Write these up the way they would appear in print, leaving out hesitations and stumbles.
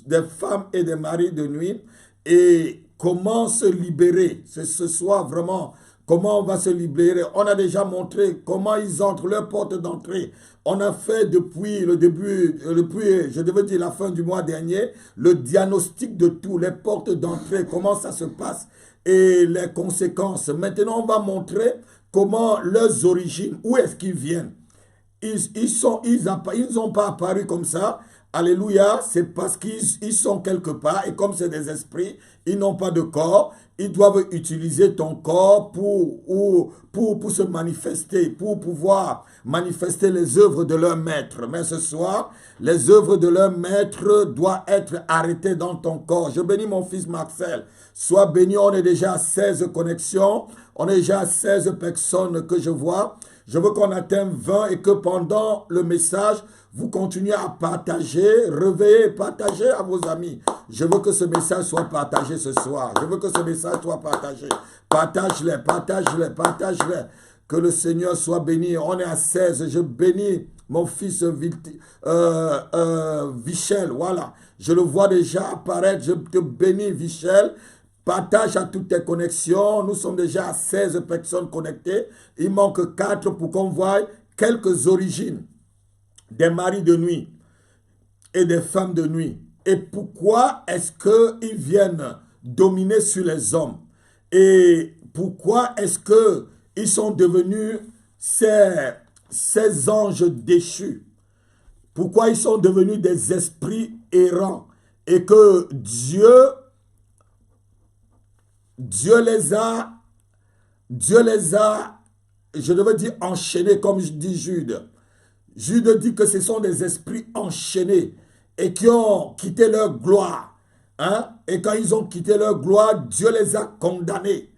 Des femmes et des maris de nuit et comment se libérer. C'est ce soir vraiment comment on va se libérer. On a déjà montré comment ils entrent, leur porte d'entrée. On a fait depuis le début, depuis, je devais dire la fin du mois dernier, le diagnostic de tout, les portes d'entrée, comment ça se passe et les conséquences. Maintenant, on va montrer comment leurs origines, où est-ce qu'ils viennent. Ils n'ont pas apparu comme ça. Alléluia, c'est parce qu'ils sont quelque part et comme c'est des esprits, ils n'ont pas de corps. Ils doivent utiliser ton corps pour se manifester, pour pouvoir manifester les œuvres de leur maître. Mais ce soir, les œuvres de leur maître doivent être arrêtées dans ton corps. Je bénis mon fils Marcel. Sois béni, on est déjà à 16 connexions. On est déjà à 16 personnes que je vois. Je veux qu'on atteigne 20 et que pendant le message, vous continuez à partager, réveiller, partager à vos amis. Je veux que ce message soit partagé ce soir. Je veux que ce message soit partagé. Partage-les, partage-les, partage-les. Que le Seigneur soit béni. On est à 16. Je bénis mon fils Vichel. Voilà. Je le vois déjà apparaître. Je te bénis, Vichel. Partage à toutes tes connexions. Nous sommes déjà à 16 personnes connectées. Il manque 4 pour qu'on voie quelques origines des maris de nuit et des femmes de nuit. Et pourquoi est-ce qu'ils viennent dominer sur les hommes? Et pourquoi est-ce qu'ils sont devenus ces anges déchus? Pourquoi ils sont devenus des esprits errants? Et que Dieu les a, je devais dire enchaînés, comme je dis Jude. Jude dit que ce sont des esprits enchaînés et qui ont quitté leur gloire. Hein? Et quand ils ont quitté leur gloire, Dieu les a condamnés.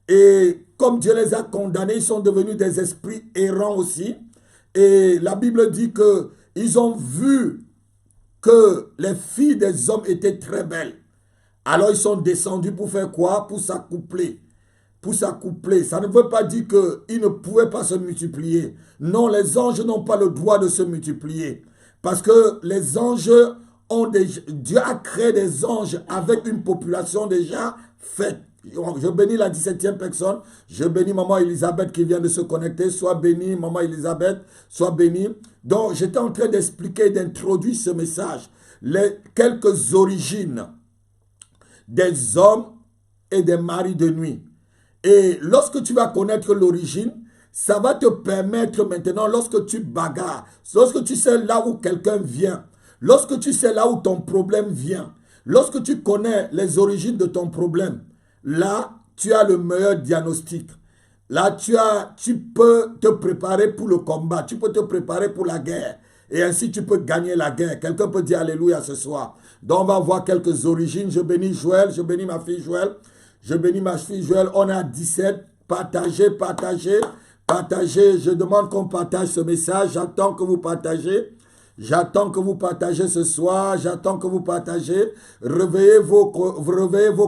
Et comme Dieu les a condamnés, ils sont devenus des esprits errants aussi. Et la Bible dit qu'ils ont vu que les filles des hommes étaient très belles. Alors ils sont descendus pour faire quoi? Pour s'accoupler. Pour s'accoupler. Ça ne veut pas dire qu'ils ne pouvaient pas se multiplier. Non, les anges n'ont pas le droit de se multiplier. Parce que les anges Dieu a créé des anges avec une population déjà faite. Je bénis la 17e personne. Je bénis maman Elisabeth qui vient de se connecter. Sois bénie, maman Elisabeth. Sois bénie. Donc, j'étais en train d'expliquer, d'introduire ce message. Quelques origines des hommes et des maris de nuit. Et lorsque tu vas connaître l'origine, ça va te permettre maintenant, lorsque tu bagarres, lorsque tu sais là où quelqu'un vient, lorsque tu sais là où ton problème vient, lorsque tu connais les origines de ton problème, là, tu as le meilleur diagnostic. Là, tu peux te préparer pour le combat, tu peux te préparer pour la guerre. Et ainsi, tu peux gagner la guerre. Quelqu'un peut dire Alléluia ce soir. Donc, on va voir quelques origines. Je bénis Joël, je bénis ma fille Joël. Je bénis ma fille Joël. On est à 17. Partagez, partagez, partagez. Je demande qu'on partage ce message. J'attends que vous partagez. J'attends que vous partagez ce soir. J'attends que vous partagez. Réveillez vos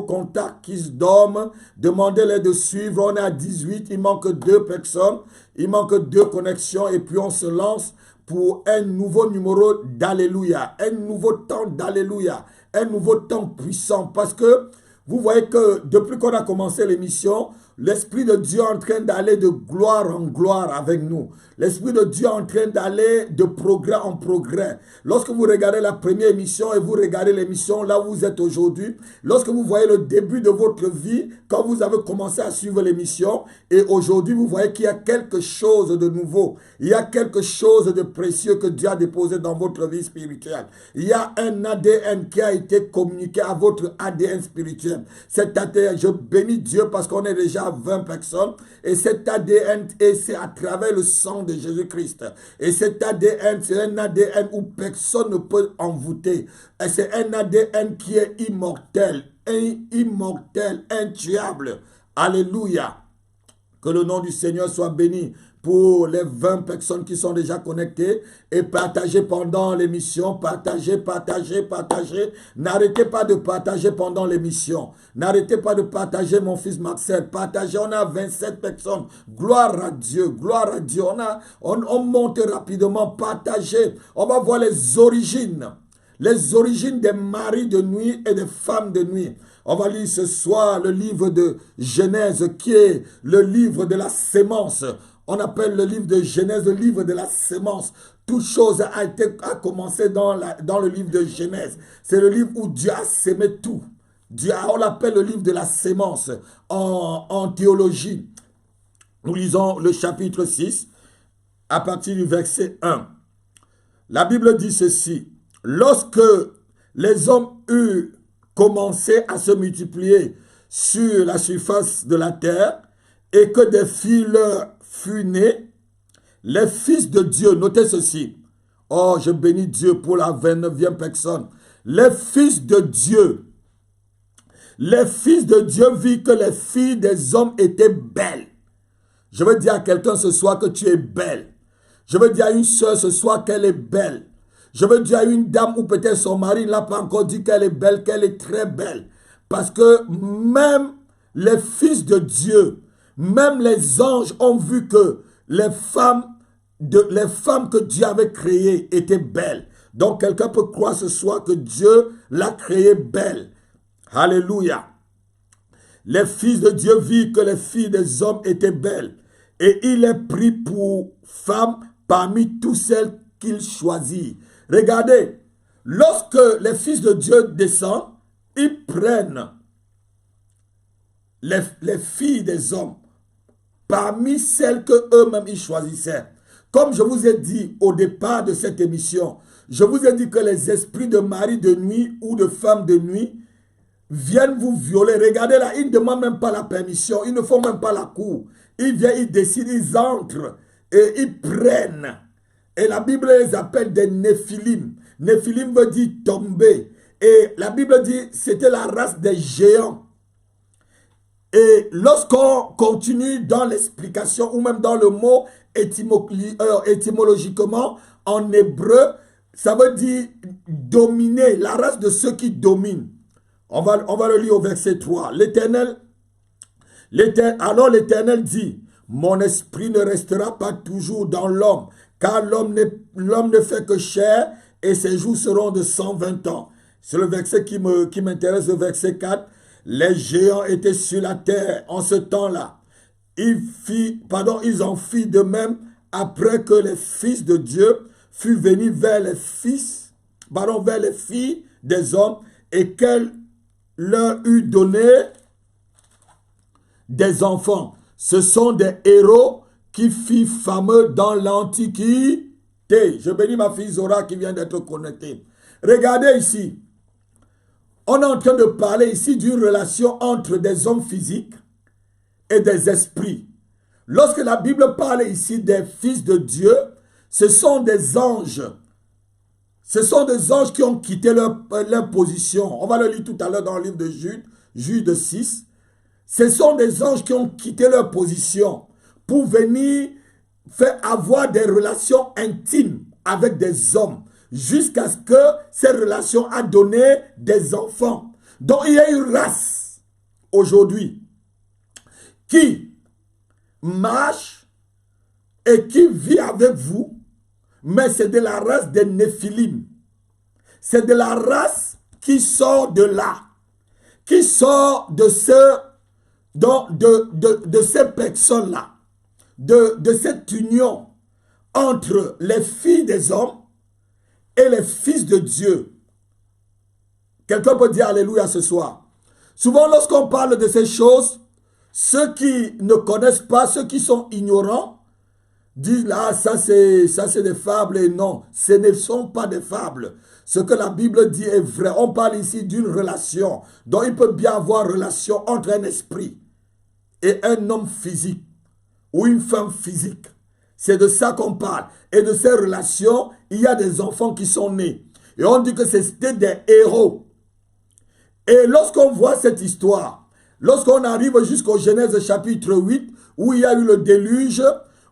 contacts qui se dorment. Demandez-les de suivre. On est à 18. Il manque 2 personnes. Il manque 2 connexions. Et puis on se lance pour un nouveau numéro d'Alléluia. Un nouveau temps d'Alléluia. Un nouveau temps puissant. Parce que vous voyez que depuis qu'on a commencé l'émission, l'Esprit de Dieu est en train d'aller de gloire en gloire avec nous. L'Esprit de Dieu est en train d'aller de progrès en progrès. Lorsque vous regardez la première émission et vous regardez l'émission là où vous êtes aujourd'hui, lorsque vous voyez le début de votre vie, quand vous avez commencé à suivre l'émission, et aujourd'hui vous voyez qu'il y a quelque chose de nouveau. Il y a quelque chose de précieux que Dieu a déposé dans votre vie spirituelle. Il y a un ADN qui a été communiqué à votre ADN spirituel. Cet ADN, je bénis Dieu parce qu'on est déjà 20 personnes et cet ADN, et c'est à travers le sang de Jésus-Christ. Et cet ADN, c'est un ADN où personne ne peut envoûter. Et c'est un ADN qui est immortel. immortel, intuable. Alléluia. Que le nom du Seigneur soit béni pour les 20 personnes qui sont déjà connectées et partagez pendant l'émission, partagez. N'arrêtez pas de partager pendant l'émission. N'arrêtez pas de partager, mon fils Marcel. Partagez, on a 27 personnes. Gloire à Dieu, gloire à Dieu. On monte rapidement, partagez. On va voir les origines des maris de nuit et des femmes de nuit. On va lire ce soir le livre de Genèse qui est le livre de la sémence. On appelle le livre de Genèse le livre de la sémence. Toute chose a commencé dans le livre de Genèse. C'est le livre où Dieu a sémé tout. On l'appelle le livre de la sémence en théologie. Nous lisons le chapitre 6 à partir du verset 1. La Bible dit ceci. Lorsque les hommes eurent commencé à se multiplier sur la surface de la terre et que des filles leur furent nées, les fils de Dieu, notez ceci. Oh, je bénis Dieu pour la 29e personne. Les fils de Dieu virent que les filles des hommes étaient belles. Je veux dire à quelqu'un ce soir que tu es belle. Je veux dire à une soeur ce soir qu'elle est belle. Je veux dire à une dame ou peut-être son mari n'a pas encore dit qu'elle est belle, qu'elle est très belle. Parce que même les fils de Dieu, même les anges ont vu que les femmes que Dieu avait créées étaient belles. Donc quelqu'un peut croire ce soir que Dieu l'a créée belle. Alléluia. Les fils de Dieu virent que les filles des hommes étaient belles. Et il les prit pour femmes parmi toutes celles qu'il choisit. Regardez, lorsque les fils de Dieu descendent, ils prennent les filles des hommes parmi celles que eux-mêmes ils choisissaient. Comme je vous ai dit au départ de cette émission, je vous ai dit que les esprits de mari de nuit ou de femme de nuit viennent vous violer. Regardez là, ils ne demandent même pas la permission, ils ne font même pas la cour. Ils viennent, ils décident, ils entrent et ils prennent. Et la Bible les appelle des Néphilim. Néphilim veut dire tomber. Et la Bible dit c'était la race des géants. Et lorsqu'on continue dans l'explication ou même dans le mot étymologiquement en hébreu, ça veut dire dominer, la race de ceux qui dominent. On va le lire au verset 3. Alors l'Éternel dit, mon esprit ne restera pas toujours dans l'homme, car l'homme ne fait que chair et ses jours seront de 120 ans. C'est le verset qui m'intéresse, le verset 4. Les géants étaient sur la terre en ce temps-là. Ils en firent de même après que les fils de Dieu furent venus vers les filles des hommes et qu'elle leur eut donné des enfants. Ce sont des héros qui firent fameux dans l'Antiquité. Je bénis ma fille Zora qui vient d'être connectée. Regardez ici. On est en train de parler ici d'une relation entre des hommes physiques et des esprits. Lorsque la Bible parle ici des fils de Dieu, ce sont des anges. Ce sont des anges qui ont quitté leur position. On va le lire tout à l'heure dans le livre de Jude 6. Ce sont des anges qui ont quitté leur position pour venir faire avoir des relations intimes avec des hommes jusqu'à ce que ces relations aient donné des enfants. Donc il y a une race aujourd'hui qui marche et qui vit avec vous, mais c'est de la race des Néphilim. C'est de la race qui sort de là, qui sort de ces personnes-là, de cette union entre les filles des hommes et les fils de Dieu. Quelqu'un peut dire Alléluia ce soir. Souvent lorsqu'on parle de ces choses, ceux qui ne connaissent pas, ceux qui sont ignorants, disent là, ça c'est des fables. Et non, ce ne sont pas des fables. Ce que la Bible dit est vrai. On parle ici d'une relation. Donc il peut bien avoir relation entre un esprit et un homme physique ou une femme physique. C'est de ça qu'on parle. Et de ces relations, il y a des enfants qui sont nés. Et on dit que c'était des héros. Et lorsqu'on voit cette histoire, lorsqu'on arrive jusqu'au Genèse chapitre 8, où il y a eu le déluge,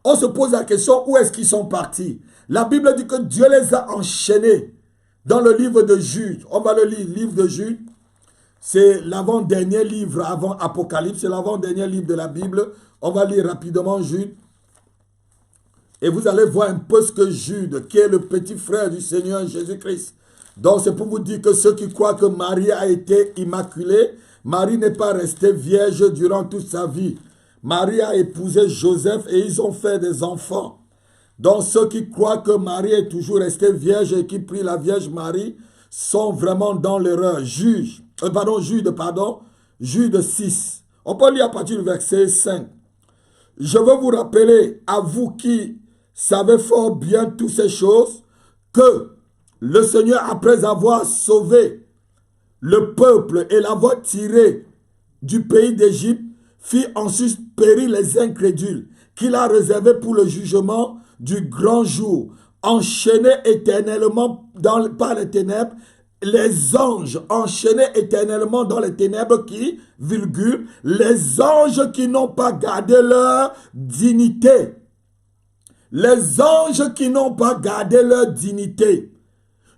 on se pose la question, où est-ce qu'ils sont partis? La Bible dit que Dieu les a enchaînés dans le livre de Jude. On va le lire, livre de Jude. C'est l'avant-dernier livre avant Apocalypse, c'est l'avant-dernier livre de la Bible. On va lire rapidement Jude. Et vous allez voir un peu ce que Jude, qui est le petit frère du Seigneur Jésus-Christ. Donc c'est pour vous dire que ceux qui croient que Marie a été immaculée, Marie n'est pas restée vierge durant toute sa vie. Marie a épousé Joseph et ils ont fait des enfants. Donc ceux qui croient que Marie est toujours restée vierge et qui prient la Vierge Marie sont vraiment dans l'erreur. Jude 6. On peut lire à partir du verset 5. Je veux vous rappeler, à vous qui savez fort bien toutes ces choses, que le Seigneur, après avoir sauvé le peuple et l'avoir tiré du pays d'Égypte, fit ensuite périr les incrédules, qu'il a réservés pour le jugement du grand jour, enchaînés éternellement par les ténèbres, les anges enchaînés éternellement dans les ténèbres qui, virgule, les anges qui n'ont pas gardé leur dignité. Les anges qui n'ont pas gardé leur dignité.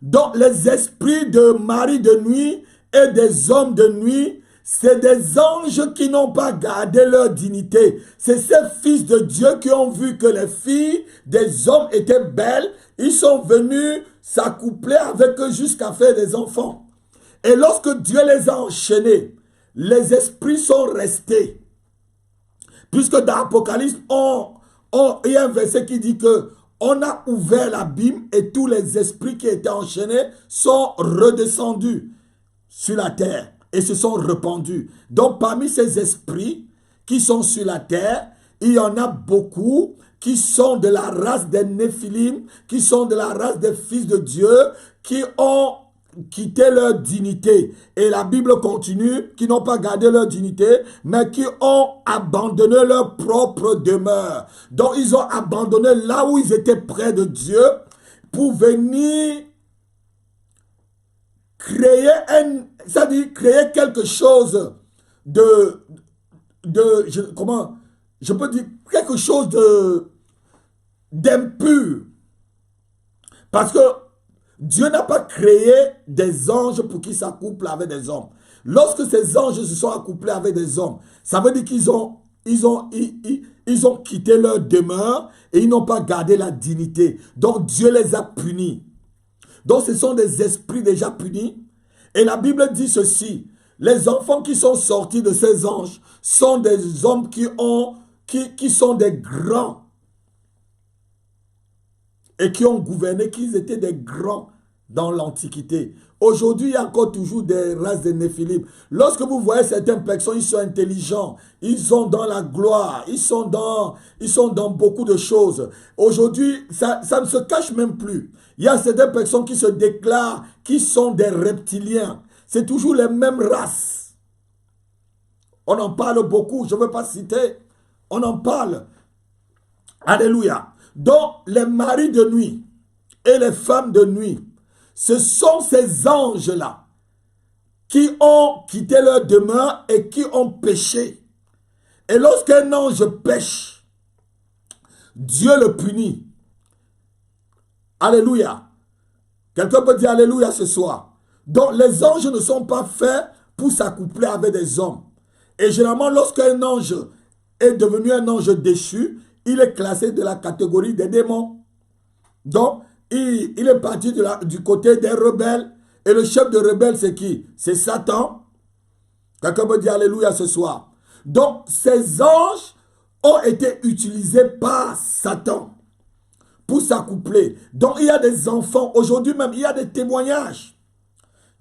Donc les esprits de Marie de nuit et des hommes de nuit, c'est des anges qui n'ont pas gardé leur dignité. C'est ces fils de Dieu qui ont vu que les filles des hommes étaient belles. Ils sont venus s'accoupler avec eux jusqu'à faire des enfants. Et lorsque Dieu les a enchaînés, les esprits sont restés. Puisque dans l'Apocalypse, il y a un verset qui dit que on a ouvert l'abîme et tous les esprits qui étaient enchaînés sont redescendus sur la terre et se sont répandus. Donc parmi ces esprits qui sont sur la terre, il y en a beaucoup qui sont de la race des Néphilim, qui sont de la race des fils de Dieu, qui ont quitté leur dignité. Et la Bible continue, qui n'ont pas gardé leur dignité, mais qui ont abandonné leur propre demeure. Donc ils ont abandonné là où ils étaient près de Dieu pour venir créer créer quelque chose comment je peux dire, quelque chose d'impur. Parce que Dieu n'a pas créé des anges pour qu'ils s'accouplent avec des hommes. Lorsque ces anges se sont accouplés avec des hommes, ça veut dire qu'ils ont quitté leur demeure et ils n'ont pas gardé la dignité. Donc Dieu les a punis. Donc ce sont des esprits déjà punis. Et la Bible dit ceci: les enfants qui sont sortis de ces anges sont des hommes qui sont des grands et qui ont gouverné, qui étaient des grands dans l'Antiquité. Aujourd'hui, il y a encore toujours des races de Néphilim. Lorsque vous voyez certaines personnes, ils sont intelligents, ils sont dans la gloire, ils sont dans beaucoup de choses. Aujourd'hui, ça ne se cache même plus. Il y a certaines personnes qui se déclarent qui sont des reptiliens. C'est toujours les mêmes races. On en parle beaucoup, je ne veux pas citer. On en parle. Alléluia. Donc, les maris de nuit et les femmes de nuit, ce sont ces anges-là qui ont quitté leur demeure et qui ont péché. Et lorsqu'un ange pêche, Dieu le punit. Alléluia. Quelqu'un peut dire Alléluia ce soir. Donc, les anges ne sont pas faits pour s'accoupler avec des hommes. Et généralement, lorsqu'un ange est devenu un ange déchu, il est classé de la catégorie des démons. Donc, il est parti du côté des rebelles. Et le chef de rebelles, c'est qui? C'est Satan. Quelqu'un peut dire Alléluia ce soir. Donc, ces anges ont été utilisés par Satan pour s'accoupler. Donc, il y a des enfants. Aujourd'hui même, il y a des témoignages.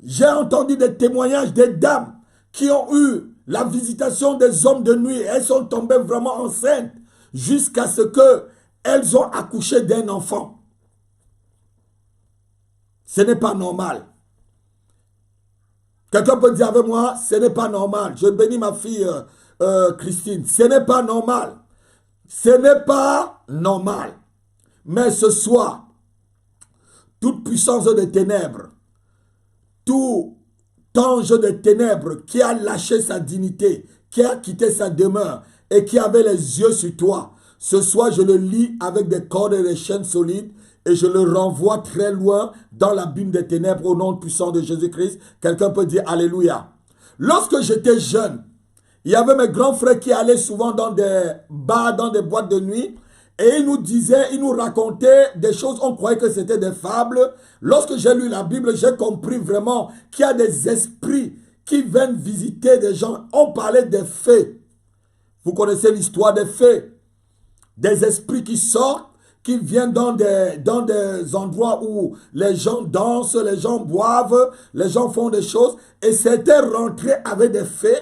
J'ai entendu des témoignages des dames qui ont eu la visitation des hommes de nuit. Elles sont tombées vraiment enceintes jusqu'à ce qu'elles ont accouché d'un enfant. Ce n'est pas normal. Quelqu'un peut dire avec moi, ce n'est pas normal. Je bénis ma fille Christine. Ce n'est pas normal. Ce n'est pas normal. Mais ce soir, toute puissance des ténèbres, toute ange des ténèbres qui a lâché sa dignité, qui a quitté sa demeure et qui avait les yeux sur toi, ce soir je le lie avec des cordes et des chaînes solides et je le renvoie très loin dans l'abîme des ténèbres au nom puissant de Jésus-Christ. Quelqu'un peut dire Alléluia. Lorsque j'étais jeune, il y avait mes grands frères qui allaient souvent dans des bars, dans des boîtes de nuit. Et ils nous disaient, ils nous racontaient des choses, on croyait que c'était des fables. Lorsque j'ai lu la Bible, j'ai compris vraiment qu'il y a des esprits qui viennent visiter des gens. On parlait des fées. Vous connaissez l'histoire des fées. Des esprits qui sortent, qui viennent dans des endroits où les gens dansent, les gens boivent, les gens font des choses. Et c'était rentré avec des fées.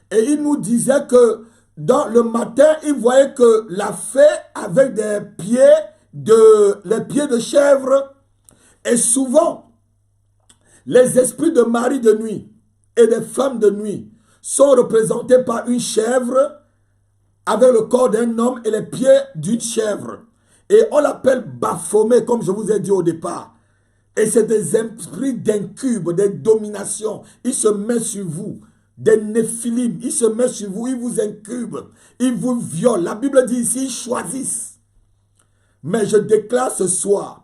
Et ils nous disaient que dans le matin, ils voyaient que la fée avait les pieds de chèvre. Et souvent, les esprits de mari de nuit et des femmes de nuit sont représentés par une chèvre avec le corps d'un homme et les pieds d'une chèvre. Et on l'appelle Baphomet, comme je vous ai dit au départ. Et c'est des esprits d'incube, des dominations. Ils se mettent sur vous. Des néphilim, ils se mettent sur vous, ils vous incubent, ils vous violent. La Bible dit ici, ils choisissent. Mais je déclare ce soir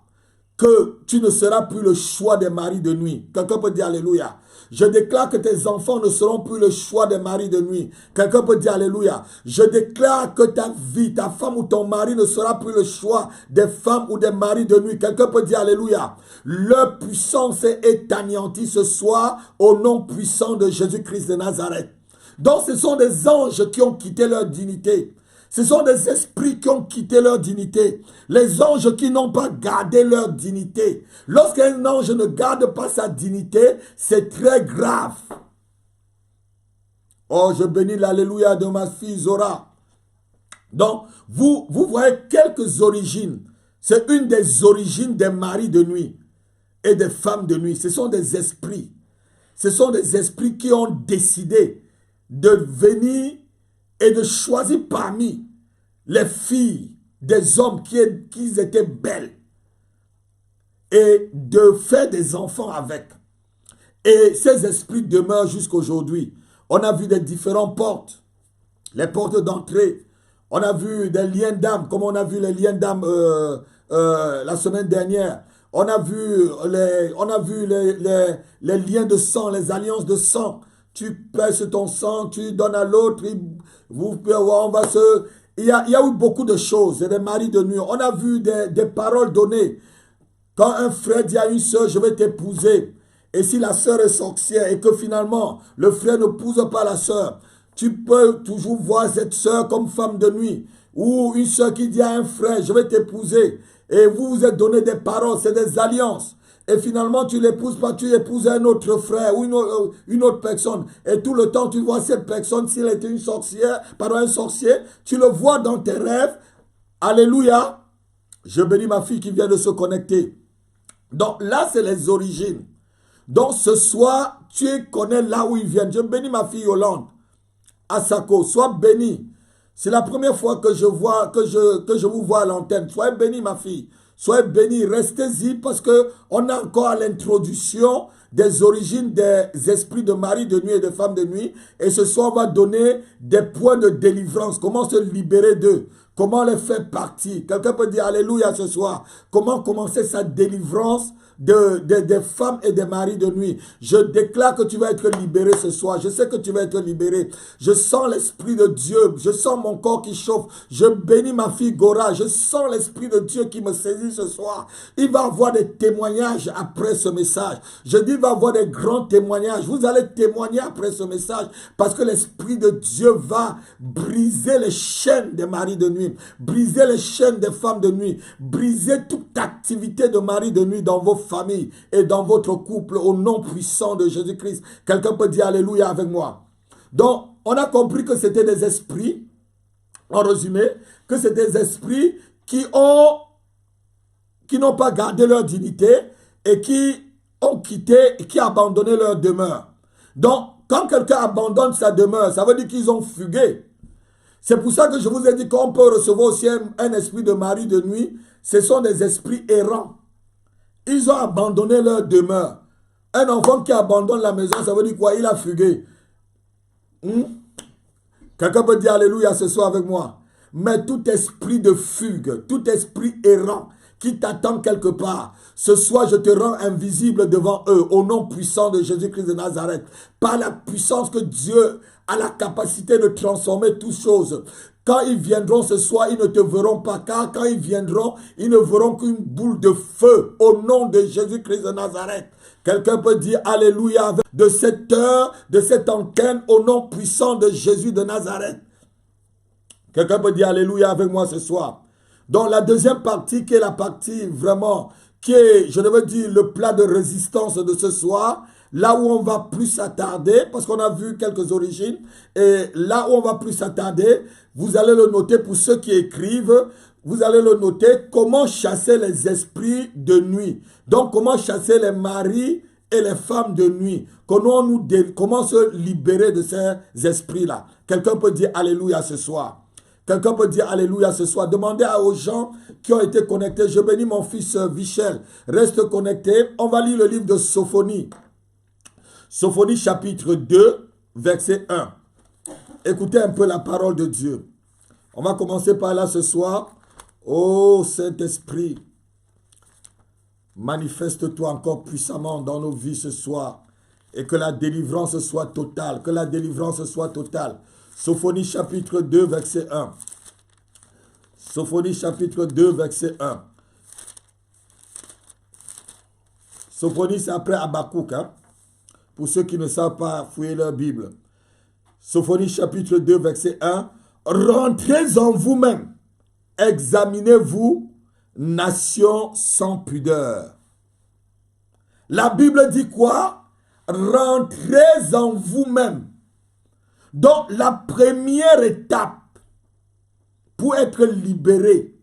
que tu ne seras plus le choix des maris de nuit. Quelqu'un peut dire Alléluia. Je déclare que tes enfants ne seront plus le choix des maris de nuit. Quelqu'un peut dire Alléluia. Je déclare que ta vie, ta femme ou ton mari ne sera plus le choix des femmes ou des maris de nuit. Quelqu'un peut dire Alléluia. Leur puissance est anéantie ce soir au nom puissant de Jésus-Christ de Nazareth. Donc ce sont des anges qui ont quitté leur dignité. Ce sont des esprits qui ont quitté leur dignité. Les anges qui n'ont pas gardé leur dignité. Lorsqu'un ange ne garde pas sa dignité, c'est très grave. Oh, je bénis l'alléluia de ma fille Zora. Donc, vous voyez quelques origines. C'est une des origines des maris de nuit et des femmes de nuit. Ce sont des esprits. Ce sont des esprits qui ont décidé de venir et de choisir parmi les filles des hommes qui étaient belles et de faire des enfants avec. Et ces esprits demeurent jusqu'à aujourd'hui. On a vu des différentes portes, les portes d'entrée. On a vu des liens d'âme, comme on a vu les liens d'âme la semaine dernière. On a vu les liens de sang, les alliances de sang. Tu pèses ton sang, tu donnes à l'autre, il y a eu beaucoup de choses, des maris de nuit. On a vu des paroles données. Quand un frère dit à une soeur, je vais t'épouser, et si la soeur est sorcière et que finalement le frère ne épouse pas la soeur, tu peux toujours voir cette soeur comme femme de nuit. Ou une soeur qui dit à un frère, je vais t'épouser, et vous vous êtes donné des paroles, c'est des alliances. Et finalement, tu l'épouses pas, tu épouses un autre frère ou une autre personne. Et tout le temps, tu vois cette personne, s'il était une sorcière, pardon, un sorcier, tu le vois dans tes rêves. Alléluia. Je bénis ma fille qui vient de se connecter. Donc là, c'est les origines. Donc ce soir, tu connais là où ils viennent. Je bénis ma fille Yolande. Asako, sois bénie. C'est la première fois que je vous vois à l'antenne. Soyez bénie, ma fille. Soyez bénis, restez-y parce qu'on a encore l'introduction des origines des esprits de mari de nuit et de femmes de nuit. Et ce soir, on va donner des points de délivrance. Comment se libérer d'eux. Comment les faire partir. Quelqu'un peut dire Alléluia ce soir. Comment commencer sa délivrance des femmes et des maris de nuit. Je déclare que tu vas être libéré ce soir. Je sais que tu vas être libéré. Je sens l'Esprit de Dieu. Je sens mon corps qui chauffe. Je bénis ma fille Gora. Je sens l'Esprit de Dieu qui me saisit ce soir. Il va avoir des témoignages après ce message. Je dis, il va avoir des grands témoignages. Vous allez témoigner après ce message parce que l'Esprit de Dieu va briser les chaînes des maris de nuit, briser les chaînes des femmes de nuit, briser toute activité de mari de nuit dans vos famille et dans votre couple au nom puissant de Jésus-Christ. Quelqu'un peut dire Alléluia avec moi. Donc, on a compris que c'était des esprits, en résumé, que c'était des esprits qui n'ont pas gardé leur dignité et qui ont quitté et qui ont abandonné leur demeure. Donc, quand quelqu'un abandonne sa demeure, ça veut dire qu'ils ont fugué. C'est pour ça que je vous ai dit qu'on peut recevoir aussi un esprit de mari de nuit. Ce sont des esprits errants. Ils ont abandonné leur demeure. Un enfant qui abandonne la maison, ça veut dire quoi? Il a fugué. Quelqu'un peut dire alléluia ce soir avec moi. Mais tout esprit de fugue, tout esprit errant qui t'attend quelque part, ce soir je te rends invisible devant eux au nom puissant de Jésus-Christ de Nazareth. Par la puissance que Dieu a la capacité de transformer toutes choses. Quand ils viendront ce soir, ils ne te verront pas, car quand ils viendront, ils ne verront qu'une boule de feu au nom de Jésus-Christ de Nazareth. Quelqu'un peut dire alléluia de cette heure, de cette antenne au nom puissant de Jésus de Nazareth. Quelqu'un peut dire alléluia avec moi ce soir. Donc la deuxième partie qui est la partie vraiment, qui est, je veux dire, le plat de résistance de ce soir, là où on va plus s'attarder, parce qu'on a vu quelques origines, et là où on va plus s'attarder, vous allez le noter pour ceux qui écrivent, vous allez le noter, comment chasser les esprits de nuit. Donc comment chasser les maris et les femmes de nuit. Comment se libérer de ces esprits-là. Quelqu'un peut dire alléluia ce soir. Quelqu'un peut dire alléluia ce soir. Demandez aux gens qui ont été connectés. Je bénis mon fils Michel. Reste connecté. On va lire le livre de Sophonie. Sophonie chapitre 2, verset 1. Écoutez un peu la parole de Dieu. On va commencer par là ce soir. Oh Saint-Esprit, manifeste-toi encore puissamment dans nos vies ce soir. Et que la délivrance soit totale. Que la délivrance soit totale. Sophonie chapitre 2, verset 1. Sophonie chapitre 2, verset 1. Sophonie, c'est après Habakkuk. Hein? Pour ceux qui ne savent pas fouiller leur Bible. Sophonie chapitre 2, verset 1. Rentrez en vous-même. Examinez-vous, nation sans pudeur. La Bible dit quoi? Rentrez en vous-même. Donc, la première étape pour être libéré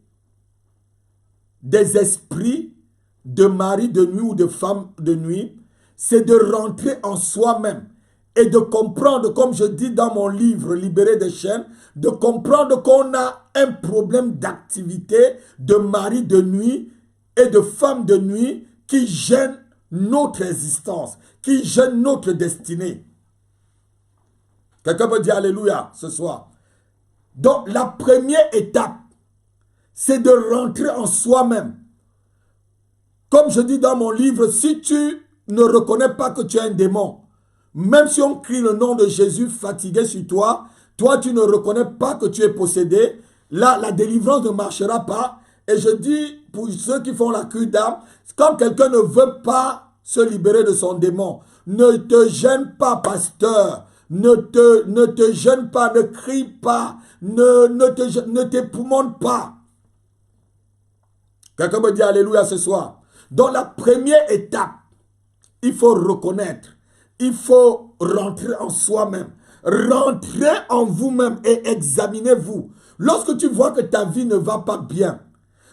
des esprits de mari de nuit ou de femme de nuit, c'est de rentrer en soi-même et de comprendre, comme je dis dans mon livre Libéré des chaînes, de comprendre qu'on a un problème d'activité de mari de nuit et de femme de nuit qui gêne notre existence, qui gêne notre destinée. Quelqu'un peut dire alléluia ce soir. Donc la première étape, c'est de rentrer en soi-même. Comme je dis dans mon livre, si tu ne reconnais pas que tu es un démon, même si on crie le nom de Jésus fatigué sur toi, toi tu ne reconnais pas que tu es possédé, là la délivrance ne marchera pas. Et je dis pour ceux qui font la cure d'âme, quand quelqu'un ne veut pas se libérer de son démon, ne te gêne pas, pasteur. Ne te gêne pas, ne crie pas, ne t'époumonne pas. Quelqu'un me dit alléluia ce soir. Donc la première étape, il faut reconnaître, il faut rentrer en soi-même, rentrer en vous-même et examinez-vous. Lorsque tu vois que ta vie ne va pas bien,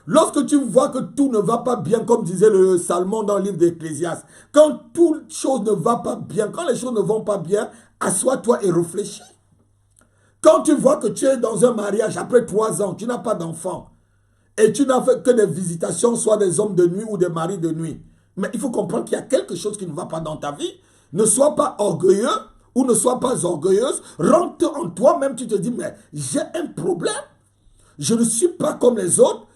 lorsque tu vois que tout ne va pas bien, comme disait le Salmon dans le livre d'Ecclésiaste, quand toute chose ne va pas bien, quand les choses ne vont pas bien, assois-toi et réfléchis. Quand tu vois que tu es dans un mariage après 3 ans, tu n'as pas d'enfant, et tu n'as fait que des visitations, soit des hommes de nuit ou des maris de nuit, mais il faut comprendre qu'il y a quelque chose qui ne va pas dans ta vie. Ne sois pas orgueilleux ou ne sois pas orgueilleuse. Rentre en toi-même, tu te dis, mais j'ai un problème. Je ne suis pas comme les autres.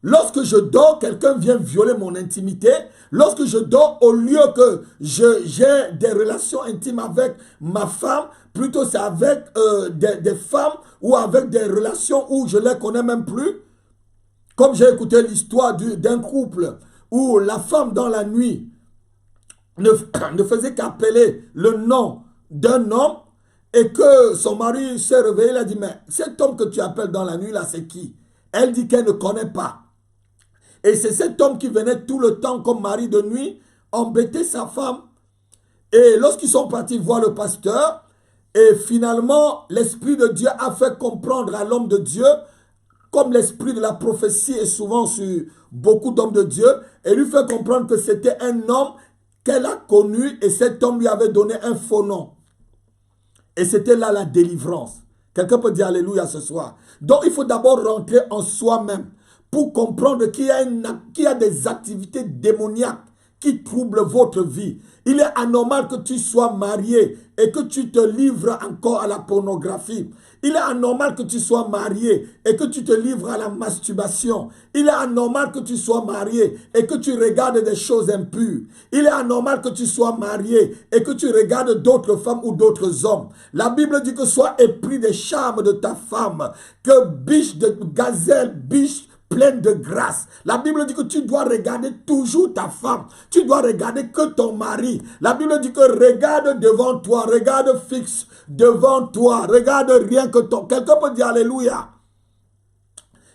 Lorsque je dors, quelqu'un vient violer mon intimité. Lorsque je dors, au lieu que j'ai des relations intimes avec ma femme, plutôt c'est avec des femmes ou avec des relations où je ne les connais même plus. Comme j'ai écouté l'histoire d'un couple où la femme dans la nuit ne faisait qu'appeler le nom d'un homme et que son mari s'est réveillé, il a dit, mais cet homme que tu appelles dans la nuit là, c'est qui? Elle dit qu'elle ne connaît pas. Et c'est cet homme qui venait tout le temps comme mari de nuit embêter sa femme. Et lorsqu'ils sont partis voir le pasteur, et finalement l'Esprit de Dieu a fait comprendre à l'homme de Dieu, comme l'esprit de la prophétie est souvent sur beaucoup d'hommes de Dieu, et lui fait comprendre que c'était un homme qu'elle a connu et cet homme lui avait donné un faux nom. Et c'était là la délivrance. Quelqu'un peut dire alléluia ce soir. Donc il faut d'abord rentrer en soi-même pour comprendre qu'il y a des activités démoniaques qui troublent votre vie. Il est anormal que tu sois marié et que tu te livres encore à la pornographie. Il est anormal que tu sois marié et que tu te livres à la masturbation. Il est anormal que tu sois marié et que tu regardes des choses impures. Il est anormal que tu sois marié et que tu regardes d'autres femmes ou d'autres hommes. La Bible dit que sois épris des charmes de ta femme, que biche de gazelle, biche pleine de grâce. La Bible dit que tu dois regarder toujours ta femme. Tu dois regarder que ton mari. La Bible dit que regarde devant toi, regarde fixe devant toi, regarde rien que ton. Quelqu'un peut dire Alléluia.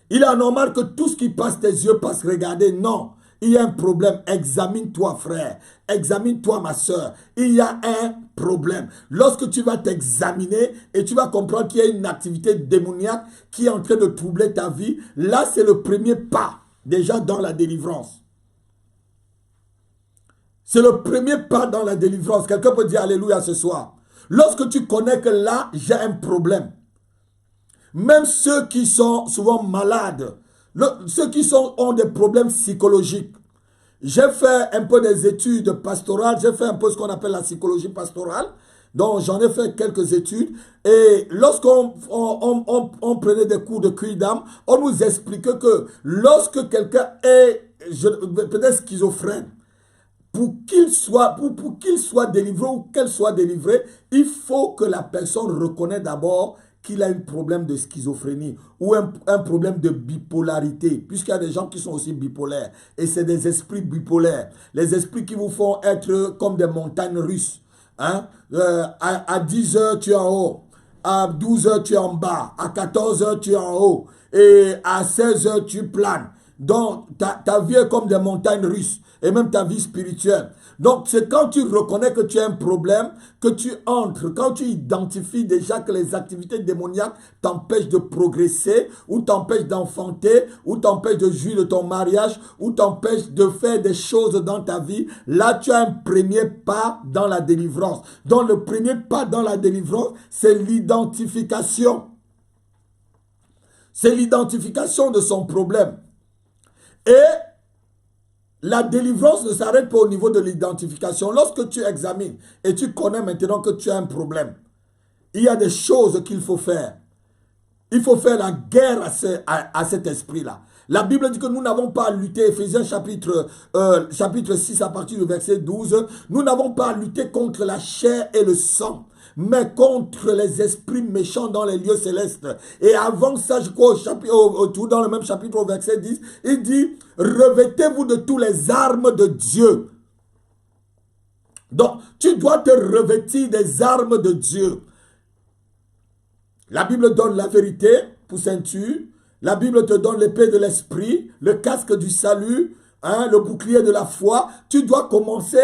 Il est anormal que tout ce qui passe tes yeux passe regarder. Non. Il y a un problème. Examine-toi, frère. Examine-toi, ma soeur. Il y a un problème. Lorsque tu vas t'examiner et tu vas comprendre qu'il y a une activité démoniaque qui est en train de troubler ta vie, là, c'est le premier pas déjà dans la délivrance. C'est le premier pas dans la délivrance. Quelqu'un peut dire Alléluia ce soir. Lorsque tu connais que là, j'ai un problème. Même ceux qui sont souvent malades, ceux qui ont des problèmes psychologiques. J'ai fait un peu des études pastorales, j'ai fait un peu ce qu'on appelle la psychologie pastorale. Donc j'en ai fait quelques études. Et lorsqu'on on prenait des cours de cueil d'âme, on nous expliquait que lorsque quelqu'un est peut-être schizophrène, pour qu'il soit délivré ou qu'elle soit délivrée, il faut que la personne reconnaisse d'abord qu'il a un problème de schizophrénie ou un problème de bipolarité, puisqu'il y a des gens qui sont aussi bipolaires. Et c'est des esprits bipolaires. Les esprits qui vous font être comme des montagnes russes. Hein? À 10 heures, tu es en haut. À 12 heures, tu es en bas. À 14 heures, tu es en haut. Et à 16 heures, tu planes. Donc, ta vie est comme des montagnes russes. Et même ta vie spirituelle. Donc, c'est quand tu reconnais que tu as un problème, que tu entres, quand tu identifies déjà que les activités démoniaques t'empêchent de progresser, ou t'empêchent d'enfanter, ou t'empêchent de jouir de ton mariage, ou t'empêchent de faire des choses dans ta vie, là, tu as un premier pas dans la délivrance. Donc, le premier pas dans la délivrance, c'est l'identification. C'est l'identification de son problème. Et la délivrance ne s'arrête pas au niveau de l'identification. Lorsque tu examines et tu connais maintenant que tu as un problème, il y a des choses qu'il faut faire. Il faut faire la guerre à cet esprit-là. La Bible dit que nous n'avons pas à lutter, Ephésiens chapitre 6 à partir du verset 12, nous n'avons pas à lutter contre la chair et le sang, mais contre les esprits méchants dans les lieux célestes. Et avant ça, je crois, dans le même chapitre, au verset 10, il dit, revêtez-vous de tous les armes de Dieu. Donc, tu dois te revêtir des armes de Dieu. La Bible donne la vérité pour ceinture. La Bible te donne l'épée de l'esprit, le casque du salut, hein, le bouclier de la foi. Tu dois commencer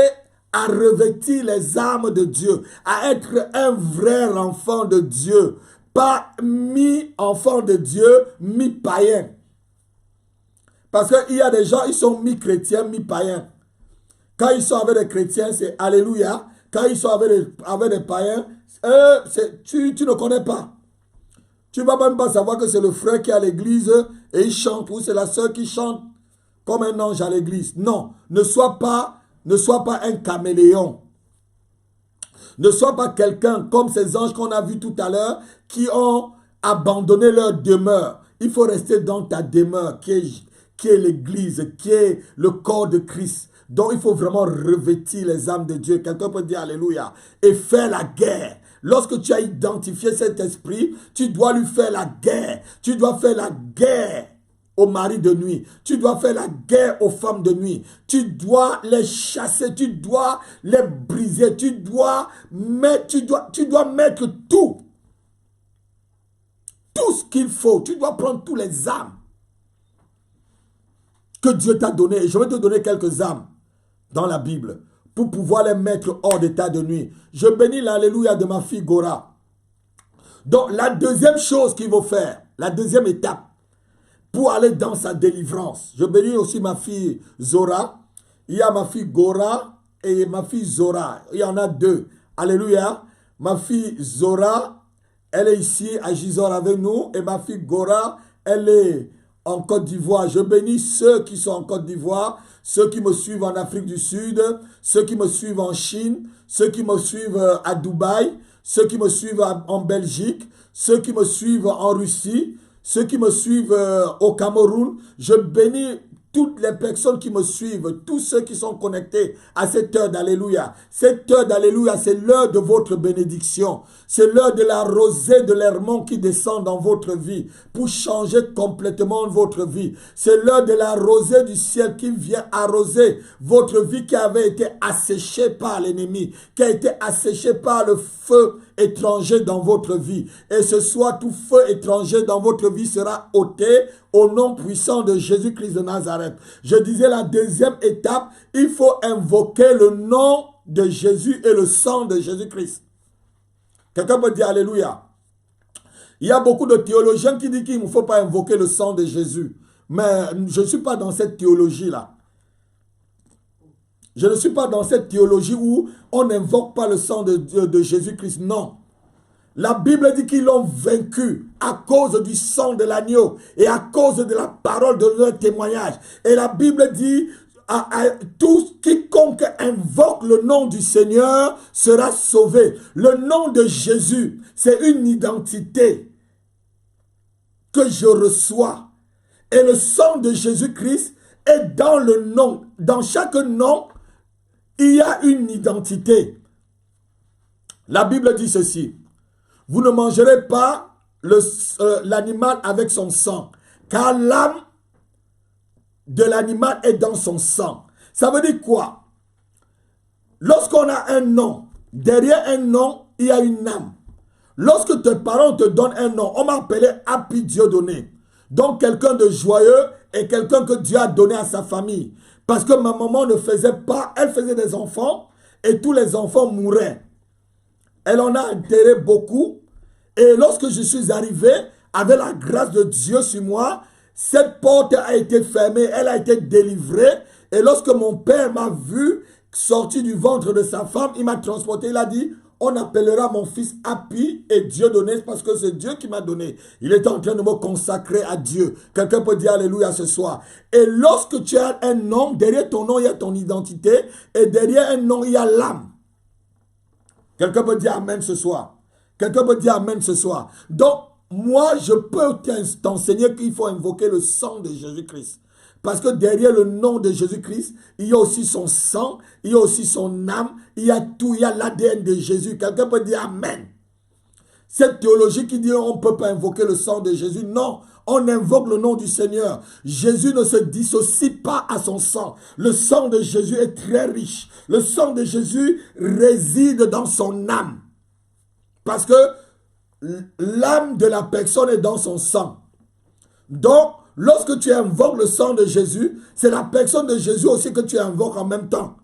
à revêtir les armes de Dieu, à être un vrai enfant de Dieu, pas mi-enfant de Dieu, mi-païen. Parce qu'il y a des gens, ils sont mi-chrétiens, mi-païens. Quand ils sont avec des chrétiens, c'est Alléluia. Quand ils sont avec des païens, tu ne connais pas. Tu ne vas même pas savoir que c'est le frère qui est à l'église et il chante, ou c'est la sœur qui chante comme un ange à l'église. Non, ne sois pas un caméléon. Ne sois pas quelqu'un comme ces anges qu'on a vus tout à l'heure qui ont abandonné leur demeure. Il faut rester dans ta demeure qui est l'église, qui est le corps de Christ. Donc il faut vraiment revêtir les âmes de Dieu. Quelqu'un peut dire Alléluia. Et faire la guerre. Lorsque tu as identifié cet esprit, tu dois lui faire la guerre. Tu dois faire la guerre aux maris de nuit. Tu dois faire la guerre aux femmes de nuit. Tu dois les chasser. Tu dois les briser. Tu dois mettre tout. Tout ce qu'il faut. Tu dois prendre tous les âmes que Dieu t'a données. Et je vais te donner quelques âmes dans la Bible pour pouvoir les mettre hors d'état de nuit. Je bénis l'alléluia de ma fille Gora. Donc, la deuxième chose qu'il faut faire, la deuxième étape, pour aller dans sa délivrance. Je bénis aussi ma fille Zora. Il y a ma fille Gora et ma fille Zora. Il y en a deux. Alléluia. Ma fille Zora, elle est ici à Gisors avec nous. Et ma fille Gora, elle est en Côte d'Ivoire. Je bénis ceux qui sont en Côte d'Ivoire, ceux qui me suivent en Afrique du Sud, ceux qui me suivent en Chine, ceux qui me suivent à Dubaï, ceux qui me suivent en Belgique, ceux qui me suivent en Russie, ceux qui me suivent au Cameroun. Je bénis toutes les personnes qui me suivent, tous ceux qui sont connectés à cette heure d'Alléluia. Cette heure d'Alléluia, c'est l'heure de votre bénédiction. C'est l'heure de la rosée de l'Hermon qui descend dans votre vie pour changer complètement votre vie. C'est l'heure de la rosée du ciel qui vient arroser votre vie qui avait été asséchée par l'ennemi, qui a été asséchée par le feu étranger dans votre vie. Et ce soir, tout feu étranger dans votre vie sera ôté au nom puissant de Jésus-Christ de Nazareth. Je disais la deuxième étape, il faut invoquer le nom de Jésus et le sang de Jésus-Christ. Quelqu'un peut dire Alléluia. Il y a beaucoup de théologiens qui disent qu'il ne faut pas invoquer le sang de Jésus. Mais je ne suis pas dans cette théologie-là. Je ne suis pas dans cette théologie où on n'invoque pas le sang de Jésus-Christ. Non. La Bible dit qu'ils l'ont vaincu à cause du sang de l'agneau et à cause de la parole de leur témoignage. Et la Bible dit, à tout quiconque invoque le nom du Seigneur sera sauvé. Le nom de Jésus, c'est une identité que je reçois. Et le sang de Jésus-Christ est dans le nom. Dans chaque nom, il y a une identité. La Bible dit ceci. Vous ne mangerez pas l'animal avec son sang, car l'âme de l'animal est dans son sang. Ça veut dire quoi? Lorsqu'on a un nom, derrière un nom, il y a une âme. Lorsque tes parents te donnent un nom, on m'a appelé Happy Dieudonné. Donc quelqu'un de joyeux et quelqu'un que Dieu a donné à sa famille. Parce que ma maman ne faisait pas, elle faisait des enfants et tous les enfants mouraient. Elle en a enterré beaucoup. Et lorsque je suis arrivé, avec la grâce de Dieu sur moi, cette porte a été fermée, elle a été délivrée. Et lorsque mon père m'a vu sorti du ventre de sa femme, il m'a transporté, il a dit, on appellera mon fils Happy et Dieudonné parce que c'est Dieu qui m'a donné. Il est en train de me consacrer à Dieu. Quelqu'un peut dire Alléluia ce soir. Et lorsque tu as un nom, derrière ton nom, il y a ton identité. Et derrière un nom, il y a l'âme. Quelqu'un peut dire Amen ce soir. Quelqu'un peut dire Amen ce soir. Donc, moi, je peux t'enseigner qu'il faut invoquer le sang de Jésus-Christ. Parce que derrière le nom de Jésus-Christ, il y a aussi son sang, il y a aussi son âme, il y a tout, il y a l'ADN de Jésus. Quelqu'un peut dire Amen. Cette théologie qui dit on ne peut pas invoquer le sang de Jésus, non, on invoque le nom du Seigneur. Jésus ne se dissocie pas à son sang. Le sang de Jésus est très riche. Le sang de Jésus réside dans son âme. Parce que l'âme de la personne est dans son sang. Donc, lorsque tu invoques le sang de Jésus, c'est la personne de Jésus aussi que tu invoques en même temps.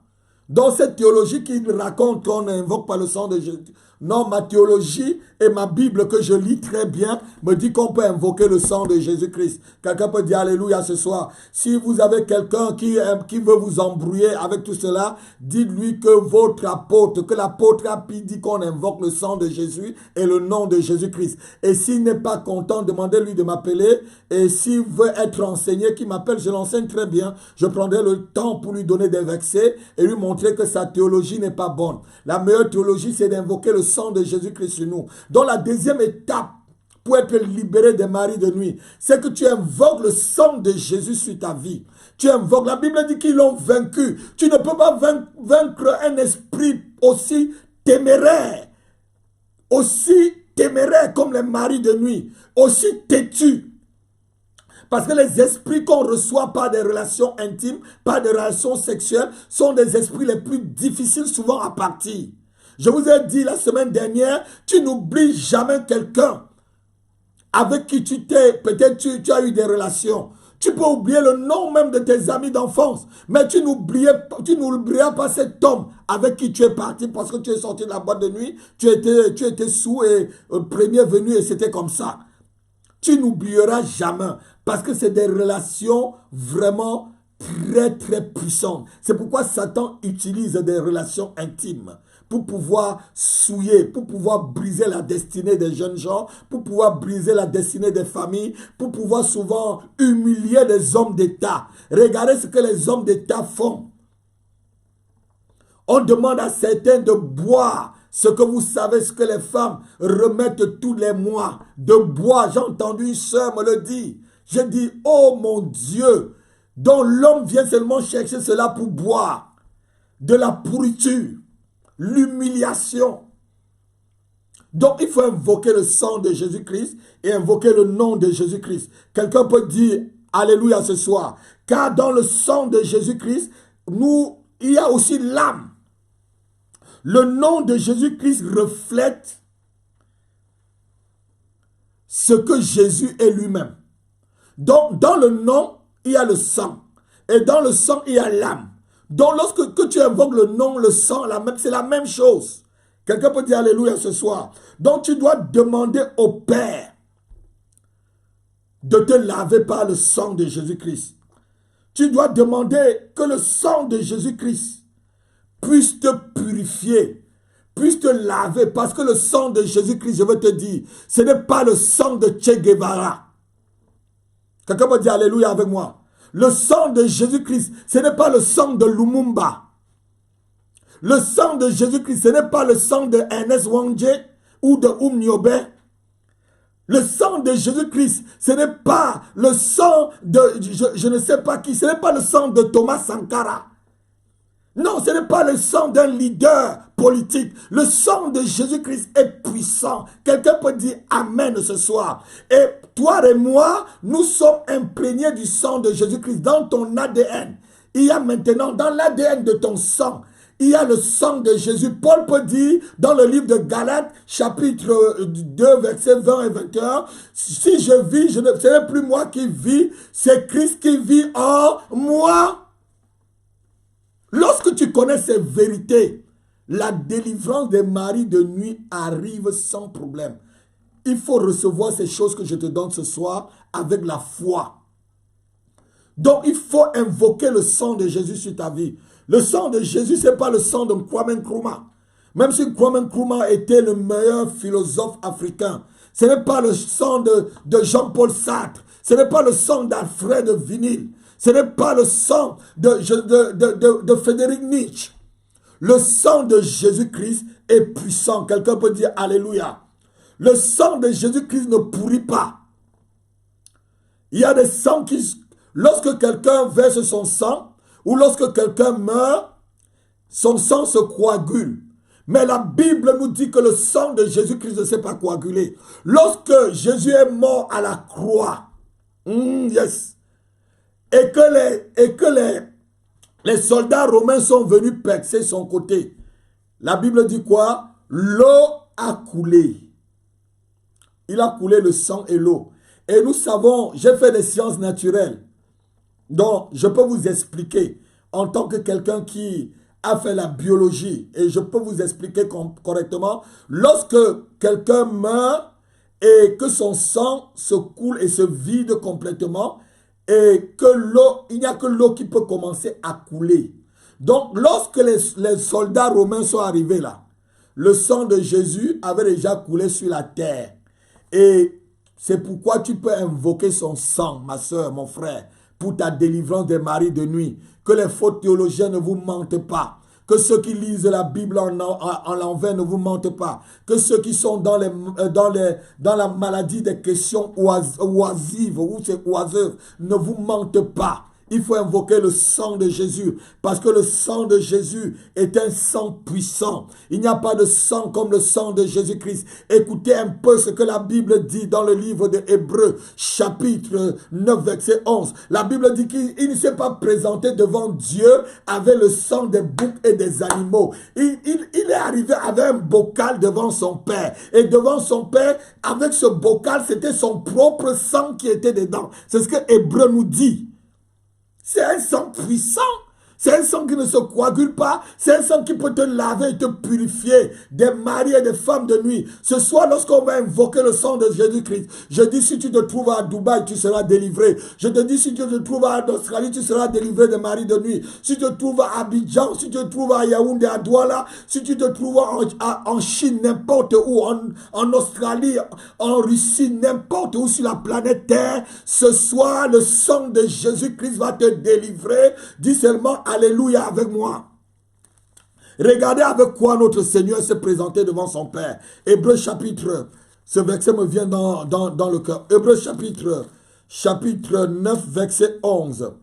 Dans cette théologie qui raconte qu'on n'invoque pas le sang de Jésus. Non, ma théologie et ma Bible que je lis très bien me dit qu'on peut invoquer le sang de Jésus-Christ. Quelqu'un peut dire Alléluia ce soir. Si vous avez quelqu'un qui veut vous embrouiller avec tout cela, dites-lui que votre apôtre, que l'apôtre Happy dit qu'on invoque le sang de Jésus et le nom de Jésus-Christ. Et s'il n'est pas content, demandez-lui de m'appeler. Et s'il veut être enseigné, qu'il m'appelle, je l'enseigne très bien. Je prendrai le temps pour lui donner des versets et lui montrer que sa théologie n'est pas bonne. La meilleure théologie, c'est d'invoquer le sang de Jésus-Christ sur nous. Donc la deuxième étape pour être libéré des maris de nuit, c'est que tu invoques le sang de Jésus sur ta vie. Tu invoques, la Bible dit qu'ils l'ont vaincu. Tu ne peux pas vaincre un esprit aussi téméraire comme les maris de nuit, aussi têtu. Parce que les esprits qu'on reçoit par des relations intimes, par des relations sexuelles, sont des esprits les plus difficiles souvent à partir. Je vous ai dit la semaine dernière, tu n'oublies jamais quelqu'un avec qui peut-être tu as eu des relations. Tu peux oublier le nom même de tes amis d'enfance, mais tu n'oublieras pas cet homme avec qui tu es parti parce que tu es sorti de la boîte de nuit, tu étais sous et premier venu et c'était comme ça. Tu n'oublieras jamais parce que c'est des relations vraiment très très puissantes. C'est pourquoi Satan utilise des relations intimes pour pouvoir souiller, pour pouvoir briser la destinée des jeunes gens, pour pouvoir briser la destinée des familles, pour pouvoir souvent humilier les hommes d'État. Regardez ce que les hommes d'État font. On demande à certains de boire ce que vous savez, ce que les femmes remettent tous les mois. De boire, j'ai entendu une soeur me le dire. Je dis, oh mon Dieu, dont l'homme vient seulement chercher cela pour boire. De la pourriture, l'humiliation. Donc il faut invoquer le sang de Jésus-Christ et invoquer le nom de Jésus-Christ. Quelqu'un peut dire Alléluia ce soir. Car dans le sang de Jésus-Christ, il y a aussi l'âme. Le nom de Jésus-Christ reflète ce que Jésus est lui-même. Donc, dans le nom, il y a le sang. Et dans le sang, il y a l'âme. Donc, lorsque tu invoques le nom, le sang, c'est la même chose. Quelqu'un peut dire Alléluia ce soir. Donc, tu dois demander au Père de te laver par le sang de Jésus-Christ. Tu dois demander que le sang de Jésus-Christ puisse te purifier, puisse te laver, parce que le sang de Jésus-Christ, je veux te dire, ce n'est pas le sang de Che Guevara. Quelqu'un peut dire Alléluia avec moi. Le sang de Jésus-Christ, ce n'est pas le sang de Lumumba. Le sang de Jésus-Christ, ce n'est pas le sang de Ernest Wangé ou de Nyobe. Le sang de Jésus-Christ, ce n'est pas le sang de, je ne sais pas qui, ce n'est pas le sang de Thomas Sankara. Non, ce n'est pas le sang d'un leader politique. Le sang de Jésus-Christ est puissant. Quelqu'un peut dire Amen ce soir. Et toi et moi, nous sommes imprégnés du sang de Jésus-Christ dans ton ADN. Il y a maintenant dans l'ADN de ton sang, il y a le sang de Jésus. Paul peut dire dans le livre de Galates, chapitre 2, versets 20 et 21, si je vis, ce n'est plus moi qui vis, c'est Christ qui vit en moi. Lorsque tu connais ces vérités, la délivrance des maris de nuit arrive sans problème. Il faut recevoir ces choses que je te donne ce soir avec la foi. Donc, il faut invoquer le sang de Jésus sur ta vie. Le sang de Jésus, ce n'est pas le sang de Kwame Nkrumah. Même si Kwame Nkrumah était le meilleur philosophe africain, ce n'est pas le sang de Jean-Paul Sartre. Ce n'est pas le sang d'Alfred Vinyl. Ce n'est pas le sang de Frédéric Nietzsche. Le sang de Jésus-Christ est puissant. Quelqu'un peut dire Alléluia. Le sang de Jésus-Christ ne pourrit pas. Il y a des sangs qui... Lorsque quelqu'un verse son sang, ou lorsque quelqu'un meurt, son sang se coagule. Mais la Bible nous dit que le sang de Jésus-Christ ne s'est pas coagulé. Lorsque Jésus est mort à la croix, yes, et que les soldats romains sont venus percer son côté, la Bible dit quoi? L'eau a coulé. Il a coulé le sang et l'eau. Et nous savons, j'ai fait des sciences naturelles. Donc, je peux vous expliquer, en tant que quelqu'un qui a fait la biologie, et je peux vous expliquer correctement, lorsque quelqu'un meurt et que son sang se coule et se vide complètement, et que l'eau, il n'y a que l'eau qui peut commencer à couler. Donc, lorsque les soldats romains sont arrivés là, le sang de Jésus avait déjà coulé sur la terre. Et c'est pourquoi tu peux invoquer son sang, ma soeur, mon frère, pour ta délivrance des maris de nuit. Que les faux théologiens ne vous mentent pas. Que ceux qui lisent la Bible en l'envers ne vous mentent pas. Que ceux qui sont dans la maladie des questions oisives ou c'est oiseuses ne vous mentent pas. Il faut invoquer le sang de Jésus parce que le sang de Jésus est un sang puissant. Il n'y a pas de sang comme le sang de Jésus-Christ. Écoutez un peu ce que la Bible dit dans le livre de Hébreux, chapitre 9, verset 11. La Bible dit qu'il ne s'est pas présenté devant Dieu avec le sang des boucs et des animaux. Il est arrivé avec un bocal devant son Père. Et devant son Père, avec ce bocal, c'était son propre sang qui était dedans. C'est ce que Hébreux nous dit. C'est un sang puissant. C'est un sang qui ne se coagule pas. C'est un sang qui peut te laver et te purifier des maris et des femmes de nuit. Ce soir, lorsqu'on va invoquer le sang de Jésus-Christ, je dis si tu te trouves à Dubaï, tu seras délivré. Je te dis si tu te trouves à Australie, tu seras délivré des maris de nuit. Si tu te trouves à Abidjan, si tu te trouves à Yaoundé, à Douala, si tu te trouves en Chine, n'importe où, en Australie, en Russie, n'importe où sur la planète Terre, ce soir, le sang de Jésus-Christ va te délivrer. Dis seulement Alléluia avec moi. Regardez avec quoi notre Seigneur s'est présenté devant son Père. Hébreux chapitre, ce verset me vient dans le cœur. Hébreux chapitre 9, verset 11.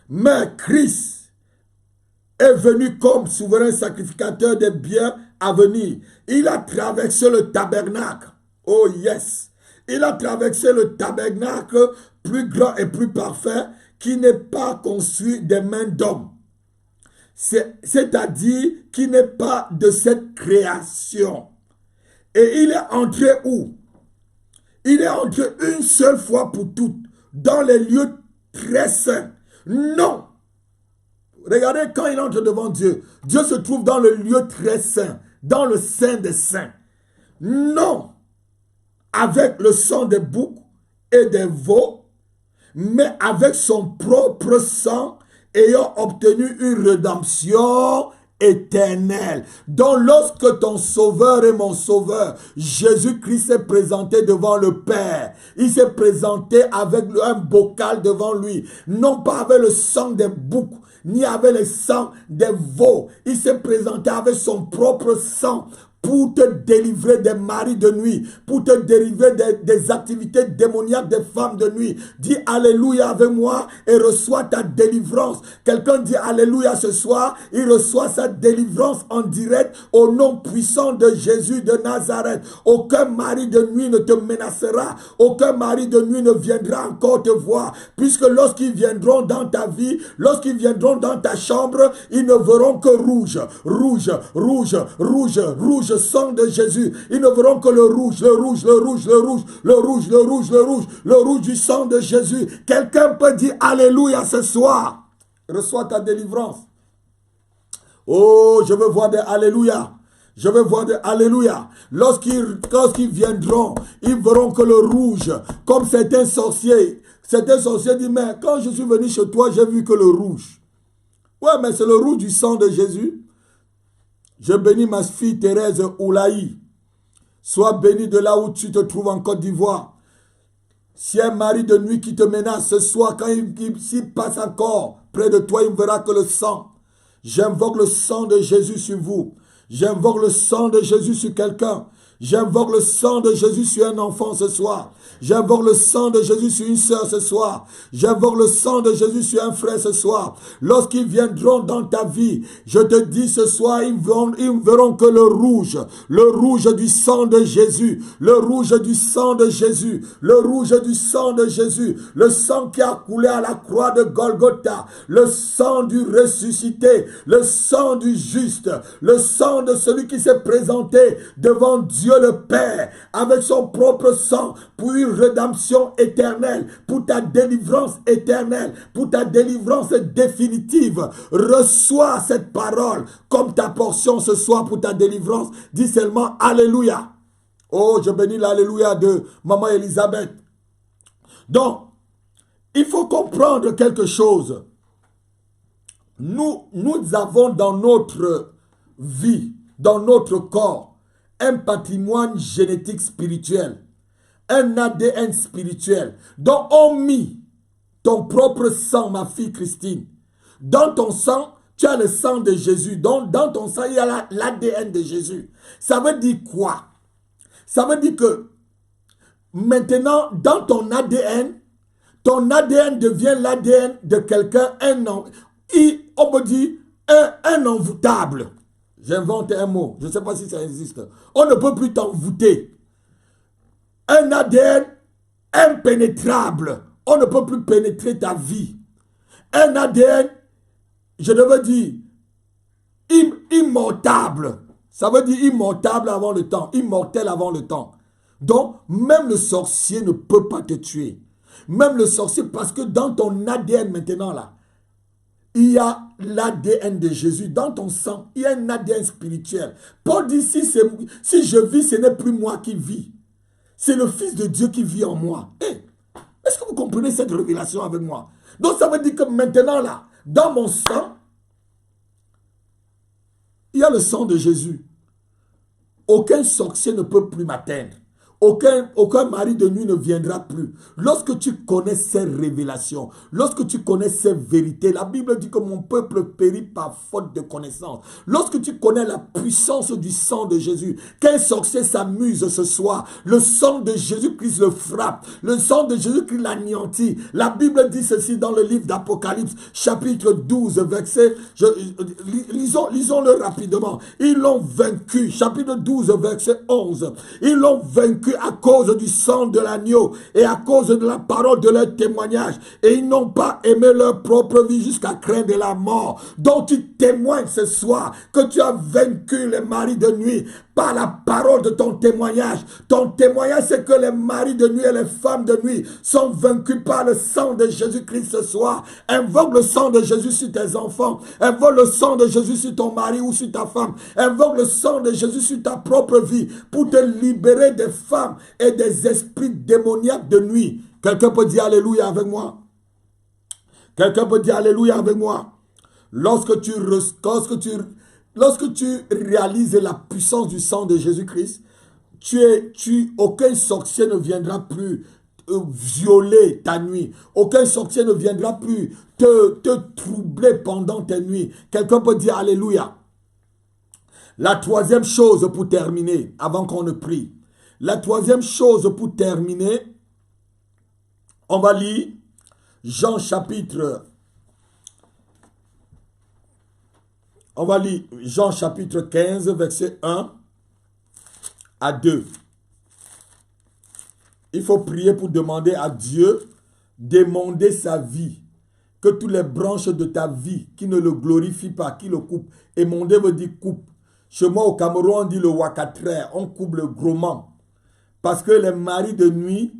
Mais Christ est venu comme souverain sacrificateur des biens à venir. Il a traversé le tabernacle. Oh yes! Il a traversé le tabernacle plus grand et plus parfait qui n'est pas construit des mains d'hommes. C'est-à-dire qui n'est pas de cette création. Et il est entré où? Il est entré une seule fois pour toutes dans les lieux très saints. Non! Regardez quand il entre devant Dieu. Dieu se trouve dans le lieu très saint, dans le saint des saints. Non! Avec le sang des boucs et des veaux, mais avec son propre sang, ayant obtenu une rédemption éternelle. Donc lorsque ton sauveur est mon sauveur, Jésus-Christ s'est présenté devant le Père. Il s'est présenté avec un bocal devant lui, non pas avec le sang des boucs, ni avec le sang des veaux. Il s'est présenté avec son propre sang pour te délivrer des maris de nuit, pour te délivrer des activités démoniaques des femmes de nuit. Dis Alléluia avec moi et reçois ta délivrance. Quelqu'un dit Alléluia ce soir, il reçoit sa délivrance en direct au nom puissant de Jésus de Nazareth. Aucun mari de nuit ne te menacera, aucun mari de nuit ne viendra encore te voir, puisque lorsqu'ils viendront dans ta vie, lorsqu'ils viendront dans ta chambre, ils ne verront que rouge, rouge, rouge, rouge, rouge, sang de Jésus. Ils ne verront que le rouge, le rouge, le rouge, le rouge, le rouge, le rouge, le rouge, le rouge du sang de Jésus. Quelqu'un peut dire Alléluia ce soir. Reçois ta délivrance. Oh, je veux voir des Alléluia. Je veux voir des Alléluia. Lorsqu'ils viendront, ils verront que le rouge, comme certains sorciers disent, mais quand je suis venu chez toi, j'ai vu que le rouge. Ouais, mais c'est le rouge du sang de Jésus. Je bénis ma fille Thérèse Oulaï. Sois bénie de là où tu te trouves en Côte d'Ivoire. Si un mari de nuit qui te menace ce soir, quand s'il passe encore près de toi, il ne verra que le sang. J'invoque le sang de Jésus sur vous. J'invoque le sang de Jésus sur quelqu'un. J'invoque le sang de Jésus sur un enfant ce soir. J'invoque le sang de Jésus sur une sœur ce soir. J'invoque le sang de Jésus sur un frère ce soir. Lorsqu'ils viendront dans ta vie, je te dis ce soir, ils verront que le rouge du sang de Jésus, le rouge du sang de Jésus, le rouge du sang de Jésus, le sang qui a coulé à la croix de Golgotha, le sang du ressuscité, le sang du juste, le sang de celui qui s'est présenté devant Dieu le Père avec son propre sang pour une rédemption éternelle, pour ta délivrance éternelle, pour ta délivrance définitive. Reçois cette parole comme ta portion ce soir pour ta délivrance. Dis seulement Alléluia. Oh, je bénis l'Alléluia de Maman Elisabeth. Donc, il faut comprendre quelque chose. Nous avons dans notre vie, dans notre corps, un patrimoine génétique spirituel, un ADN spirituel. Donc on mit ton propre sang, ma fille Christine. Dans ton sang, tu as le sang de Jésus. Donc dans ton sang, il y a l'ADN de Jésus. Ça veut dire quoi? Ça veut dire que maintenant, dans ton ADN devient l'ADN de quelqu'un, on me dit un envoûtable. J'invente un mot, je ne sais pas si ça existe. On ne peut plus t'envoûter. Un ADN impénétrable. On ne peut plus pénétrer ta vie. Un ADN, je devais dire, immortable. Ça veut dire immortable avant le temps, immortel avant le temps. Donc, même le sorcier ne peut pas te tuer. Même le sorcier, parce que dans ton ADN maintenant là, il y a l'ADN de Jésus. Dans ton sang, il y a un ADN spirituel. Paul dit, si je vis, ce n'est plus moi qui vis. C'est le Fils de Dieu qui vit en moi. Hey, est-ce que vous comprenez cette révélation avec moi? Donc ça veut dire que maintenant là, dans mon sang, il y a le sang de Jésus. Aucun sorcier ne peut plus m'atteindre. Aucun mari de nuit ne viendra plus. Lorsque tu connais ces révélations, lorsque tu connais ces vérités, la Bible dit que mon peuple périt par faute de connaissance. Lorsque tu connais la puissance du sang de Jésus, qu'un sorcier s'amuse ce soir, le sang de Jésus-Christ le frappe, le sang de Jésus-Christ l'anéantit. La Bible dit ceci dans le livre d'Apocalypse, chapitre 12, verset, lisons-le rapidement. Ils l'ont vaincu, chapitre 12, verset 11. Ils l'ont vaincu à cause du sang de l'agneau et à cause de la parole de leur témoignage. Et ils n'ont pas aimé leur propre vie jusqu'à craindre la mort. Donc tu témoignes ce soir que tu as vaincu les maris de nuit par la parole de ton témoignage. Ton témoignage, c'est que les maris de nuit et les femmes de nuit sont vaincus par le sang de Jésus-Christ ce soir. Invoque le sang de Jésus sur tes enfants. Invoque le sang de Jésus sur ton mari ou sur ta femme. Invoque le sang de Jésus sur ta propre vie pour te libérer des femmes et des esprits démoniaques de nuit. Quelqu'un peut dire Alléluia avec moi? Quelqu'un peut dire Alléluia avec moi? Lorsque tu réalises la puissance du sang de Jésus-Christ, aucun sorcier ne viendra plus violer ta nuit. Aucun sorcier ne viendra plus te troubler pendant tes nuits. Quelqu'un peut dire Alléluia. La troisième chose pour terminer, avant qu'on ne prie. La troisième chose pour terminer, on va lire Jean chapitre 15, verset 1 à 2. Il faut prier pour demander à Dieu d'émonder sa vie. Que toutes les branches de ta vie qui ne le glorifient pas, qui le coupent. Émonder veut dire coupe. Chez moi au Cameroun, on dit le wakatre, on coupe le grosement. Parce que les maris de nuit,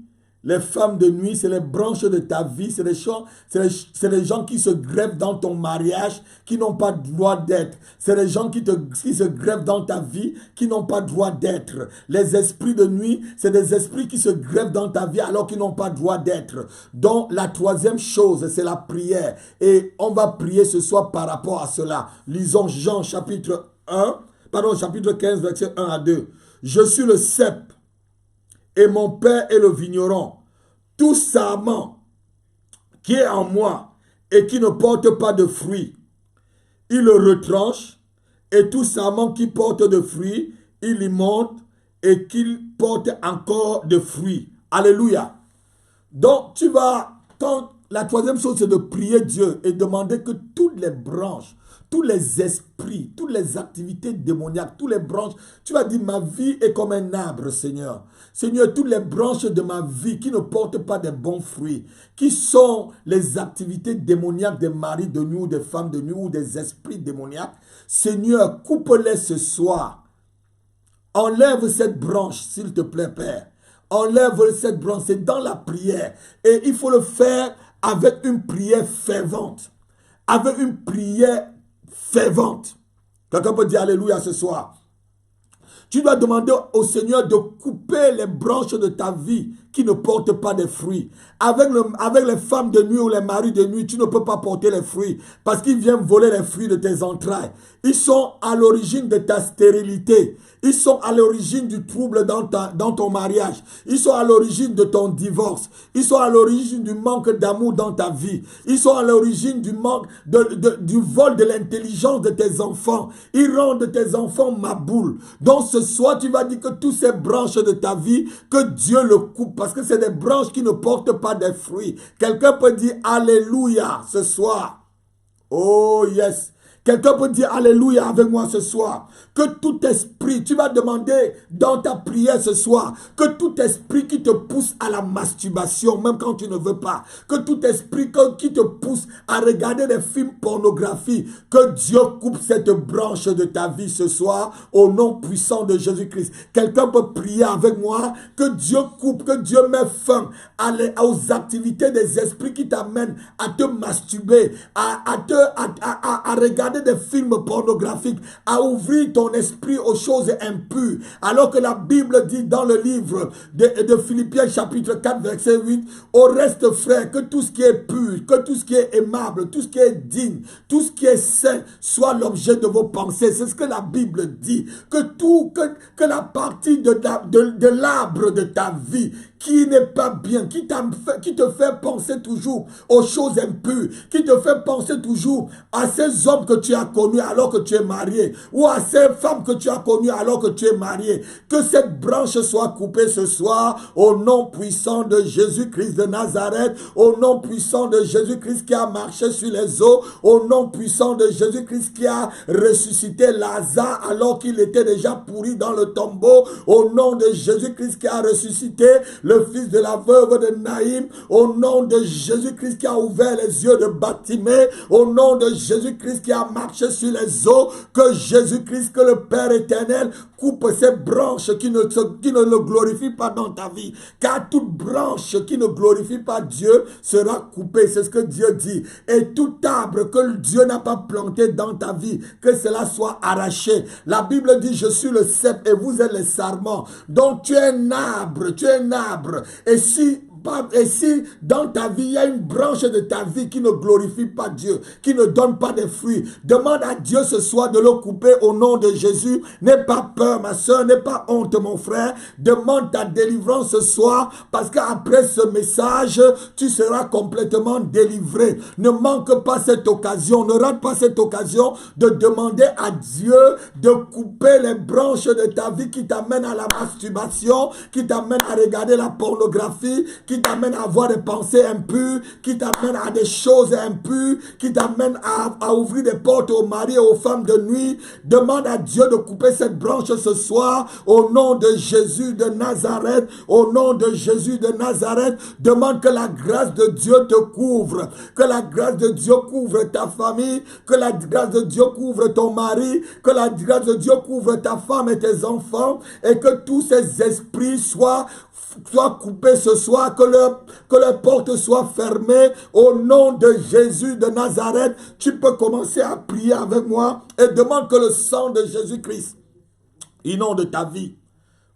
les femmes de nuit, c'est les branches de ta vie, c'est les gens qui se greffent dans ton mariage, qui n'ont pas droit d'être. C'est les gens qui se greffent dans ta vie, qui n'ont pas droit d'être. Les esprits de nuit, c'est des esprits qui se greffent dans ta vie alors qu'ils n'ont pas droit d'être. Donc la troisième chose, c'est la prière. Et on va prier ce soir par rapport à cela. Lisons Jean chapitre 15, verset 1 à 2. Je suis le cep. Et mon père est le vigneron. Tout sarment qui est en moi et qui ne porte pas de fruits, il le retranche. Et tout sarment qui porte de fruits, il y monte et qu'il porte encore de fruits. Alléluia. Donc la troisième chose, c'est de prier Dieu et demander que toutes les branches, tous les esprits, toutes les activités démoniaques, toutes les branches, tu vas dire, ma vie est comme un arbre, Seigneur. Seigneur, toutes les branches de ma vie qui ne portent pas de bons fruits, qui sont les activités démoniaques des maris de nuit ou des femmes de nuit ou des esprits démoniaques, Seigneur, coupe-les ce soir. Enlève cette branche, s'il te plaît, Père. Enlève cette branche, c'est dans la prière. Et il faut le faire avec une prière fervente. Avec une prière fervente. Quelqu'un peut dire Alléluia ce soir. Tu dois demander au Seigneur de couper les branches de ta vie qui ne portent pas de fruits. Avec les femmes de nuit ou les maris de nuit, tu ne peux pas porter les fruits parce qu'ils viennent voler les fruits de tes entrailles. Ils sont à l'origine de ta stérilité. Ils sont à l'origine du trouble dans ton mariage. Ils sont à l'origine de ton divorce. Ils sont à l'origine du manque d'amour dans ta vie. Ils sont à l'origine du manque du vol de l'intelligence de tes enfants. Ils rendent tes enfants maboules. Donc ce soir, tu vas dire que toutes ces branches de ta vie, que Dieu le coupe parce que c'est des branches qui ne portent pas de fruits. Quelqu'un peut dire Alléluia ce soir. Oh yes. Quelqu'un peut dire Alléluia avec moi ce soir. Que tout esprit, tu vas demander dans ta prière ce soir, que tout esprit qui te pousse à la masturbation, même quand tu ne veux pas, que tout esprit qui te pousse à regarder des films pornographiques, que Dieu coupe cette branche de ta vie ce soir au nom puissant de Jésus-Christ. Quelqu'un peut prier avec moi que Dieu coupe, que Dieu met fin aux activités des esprits qui t'amènent à te masturber, à regarder des films pornographiques, à ouvrir ton esprit aux choses impures. Alors que la Bible dit dans le livre de Philippiens chapitre 4 verset 8, au reste frère, que tout ce qui est pur, que tout ce qui est aimable, tout ce qui est digne, tout ce qui est saint soit l'objet de vos pensées. C'est ce que la Bible dit. Que la partie de l'arbre de ta vie qui n'est pas bien, qui te fait penser toujours aux choses impures, qui te fait penser toujours à ces hommes que tu as connus alors que tu es marié, ou à ces femmes que tu as connues alors que tu es marié, que cette branche soit coupée ce soir au nom puissant de Jésus-Christ de Nazareth, au nom puissant de Jésus-Christ qui a marché sur les eaux, au nom puissant de Jésus-Christ qui a ressuscité Lazare alors qu'il était déjà pourri dans le tombeau, au nom de Jésus-Christ qui a ressuscité le fils de la veuve de Naïm, au nom de Jésus-Christ qui a ouvert les yeux de Bartimée, au nom de Jésus-Christ qui a marché sur les eaux, que Jésus-Christ, que le Père éternel coupe ces branches qui ne le glorifient pas dans ta vie. Car toute branche qui ne glorifie pas Dieu sera coupée. C'est ce que Dieu dit. Et tout arbre que Dieu n'a pas planté dans ta vie, que cela soit arraché. La Bible dit, je suis le cep et vous êtes les sarments. Donc tu es un arbre, tu es un arbre. Et si dans ta vie, il y a une branche de ta vie qui ne glorifie pas Dieu, qui ne donne pas de fruits, demande à Dieu ce soir de le couper au nom de Jésus. N'aie pas peur, ma soeur, n'aie pas honte, mon frère. Demande ta délivrance ce soir, parce qu'après ce message, tu seras complètement délivré. Ne manque pas cette occasion, ne rate pas cette occasion de demander à Dieu de couper les branches de ta vie qui t'amènent à la masturbation, qui t'amènent à regarder la pornographie, qui t'amène à avoir des pensées impures, qui t'amène à des choses impures, qui t'amène à ouvrir des portes aux maris et aux femmes de nuit. Demande à Dieu de couper cette branche ce soir au nom de Jésus de Nazareth. Au nom de Jésus de Nazareth, demande que la grâce de Dieu te couvre, que la grâce de Dieu couvre ta famille, que la grâce de Dieu couvre ton mari, que la grâce de Dieu couvre ta femme et tes enfants, et que tous ces esprits soient coupés ce soir, que leurs portes soient fermées au nom de Jésus de Nazareth. Tu peux commencer à prier avec moi et demande que le sang de Jésus-Christ inonde ta vie.